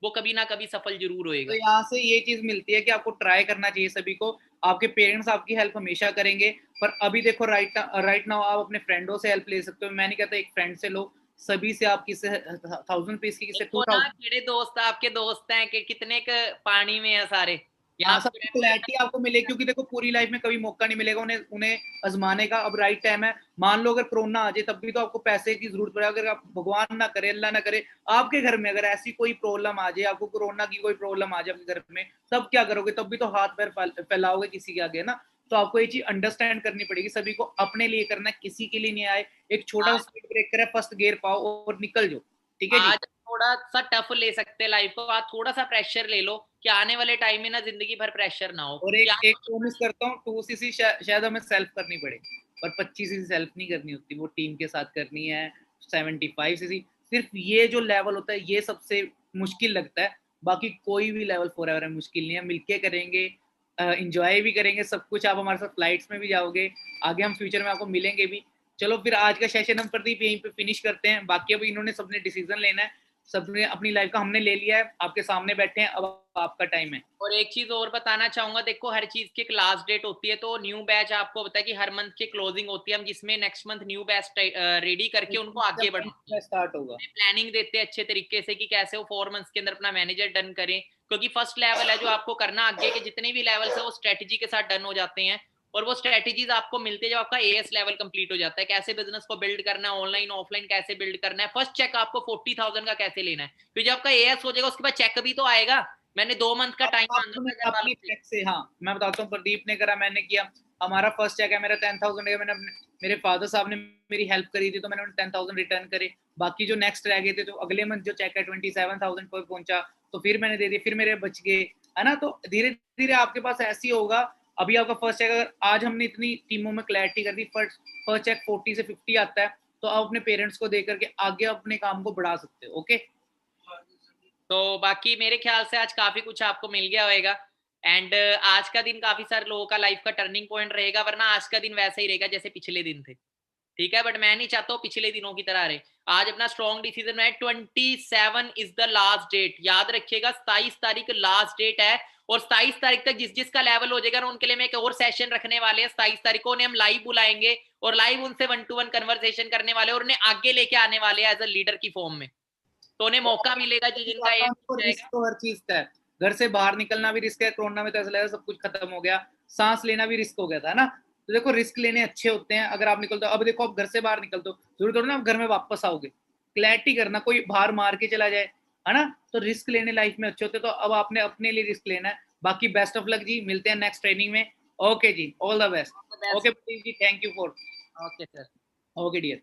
वो कभी ना कभी सफल जरूर होएगा। तो यहाँ से ये चीज मिलती है कि आपको ट्राई करना चाहिए सभी को। आपके पेरेंट्स आपकी हेल्प हमेशा करेंगे, पर अभी देखो राइट नाउ आप अपने फ्रेंडों से हेल्प ले सकते हो। मैं नहीं कहता एक फ्रेंड से लो, सभी से आप किसी 1000 रुपीज की, किसी 2000 केड़े दोस्त आपके दोस्त हैं कि कितने के पानी में है सारे। यहाँ सब क्लैरिटी आपको मिलेगी, क्योंकि देखो पूरी लाइफ में कभी मौका नहीं मिलेगा उन्हें आजमाने का। अब राइट टाइम है। मान लो अगर कोरोना आ जाए तब भी तो आपको पैसे की जरूरत पड़े। अगर आप भगवान ना करे, अल्लाह ना करे, आपके घर में अगर ऐसी कोई प्रॉब्लम आ जाए, आपको कोरोना की कोई प्रॉब्लम आ जाए आपके घर में, तब क्या करोगे? तब भी तो हाथ पैर फैलाओगे किसी के आगे ना। तो आपको ये चीज अंडरस्टैंड करनी पड़ेगी। सभी को अपने लिए करना है, किसी के लिए नहीं आए। एक छोटा सा स्पीड ब्रेकर है, फर्स्ट गियर पाओ और निकल जाओ। ठीक है जी। आज थोड़ा सा टफ ले सकते हैं लाइफ को, आज थोड़ा सा प्रेशर ले लो कि आने वाले टाइम में ना जिंदगी भर प्रेशर ना हो। और एक प्रॉमिस करता हूँ, 2cc शायद हमें सेल्फ करनी पड़े, पर 25cc सेल्फ नहीं करनी होती, वो टीम के साथ करनी है। 75cc सिर्फ ये जो लेवल होता है ये सबसे मुश्किल लगता है, बाकी कोई भी लेवल फॉरएवर है मुश्किल नहीं है। मिलके करेंगे, एंजॉय भी करेंगे सब कुछ। आप हमारे साथ फ्लाइट्स में भी जाओगे, आगे हम फ्यूचर में आपको मिलेंगे भी। चलो फिर आज का सेशन हम प्रदीप यहीं पे फिनिश करते हैं। बाकी अभी इन्होंने सबने डिसीजन लेना है, सबने अपनी लाइफ का, हमने ले लिया है, आपके सामने बैठे हैं, अब आपका टाइम है। और एक चीज और बताना चाहूंगा, देखो हर चीज की एक लास्ट डेट होती है, तो न्यू बैच आपको पता है कि हर मंथ की क्लोजिंग होती है, हम जिसमें next month new batch ready करके उनको आगे बढ़ाते हैं, स्टार्ट होगा, प्लानिंग देते हैं अच्छे तरीके से कि कैसे वो 4 मंथ्स के अंदर अपना मैनेजर डन करें। क्योंकि फर्स्ट लेवल है जो आपको करना, आगे के जितने भी लेवल्स है वो स्ट्रेटेजी के साथ डन हो जाते हैं, और वो स्ट्रेटेजीज आपको मिलती है जब आपका एएस लेवल कंप्लीट हो जाता है। कैसे बिजनेस को बिल्ड करना है, ऑनलाइन ऑफलाइन कैसे बिल्ड करना है, फर्स्ट चेक आपको 40,000 का कैसे लेना है, फिर जब आपका एएस हो जाएगा उसके बाद चेक भी तो आएगा। मैंने 2 मंथ का टाइम अपने चेक से। हाँ मैं बताता हूँ, प्रदीप ने करा, मैंने किया। हमारा फर्स्ट चेक है मेरा 10,000 है, मैंने मेरे फादर साहब ने मेरी हेल्प करी थी तो मैंने उन्हें 10,000 रिटर्न करे। बाकी जो नेक्स्ट रह गए थे, तो अगले मंथ जो चेक है 27,000 पर पहुंचा तो फिर मैंने दे दिया, फिर मेरे बच गए, है ना। तो धीरे धीरे आपके पास ऐसी होगा। अभी आपका फर्स्ट चेक, अगर आज हमने इतनी टीमों में क्लैरिटी कर दी, फर्स्ट चेक 40 से 50 आता है, तो आप अपने पेरेंट्स को देकर के आगे अपने काम को बढ़ा सकते हो। ओके, तो बाकी मेरे ख्याल से आज काफी कुछ आपको मिल गया होगा, एंड आज का दिन काफी सारे लोगों का लाइफ का टर्निंग पॉइंट रहेगा, वरना आज का दिन वैसा ही रहेगा जैसे पिछले दिन थे। ठीक है, बट मैं नहीं चाहता हूँ पिछले दिनों की तरह रहे। आज अपना स्ट्रॉन्ग डिसीजन है, 27 इज द लास्ट डेट, याद रखिएगा 27 तारीख लास्ट डेट है, और 27 तारीख तक जिस जिसका लेवल हो जाएगा ना उनके लिए मैं एक और सेशन रखने वाले हैं। 27 तारीख को उन्हें हम लाइव बुलाएंगे और लाइव उनसे 1-to-1 कन्वर्सेशन करने वाले, और उन्हें आगे लेके आने वाले एज अ लीडर की फॉर्म में, तो उन्हें मौका मिलेगा जिनका रिस्क तो हर चीज का है। घर से बाहर निकलना भी रिस्क है, कोरोना में तो ऐसा लगा सब कुछ खत्म हो गया, सांस लेना भी रिस्क हो गया था ना। तो देखो रिस्क लेने अच्छे होते हैं अगर आप निकलते हो। अब देखो आप घर से बाहर निकलते हो, जरूर थोड़ा ना आप घर में वापस आओगे, क्लैरिटी करना, कोई बाहर मार के चला जाए, है ना। तो रिस्क लेने लाइफ में अच्छे होते, तो अब आपने अपने लिए रिस्क लेना है। बाकी बेस्ट ऑफ लक जी, मिलते हैं नेक्स्ट ट्रेनिंग में। ओके जी, ऑल द बेस्ट। ओके जी, thank you for. Okay sir, okay dear.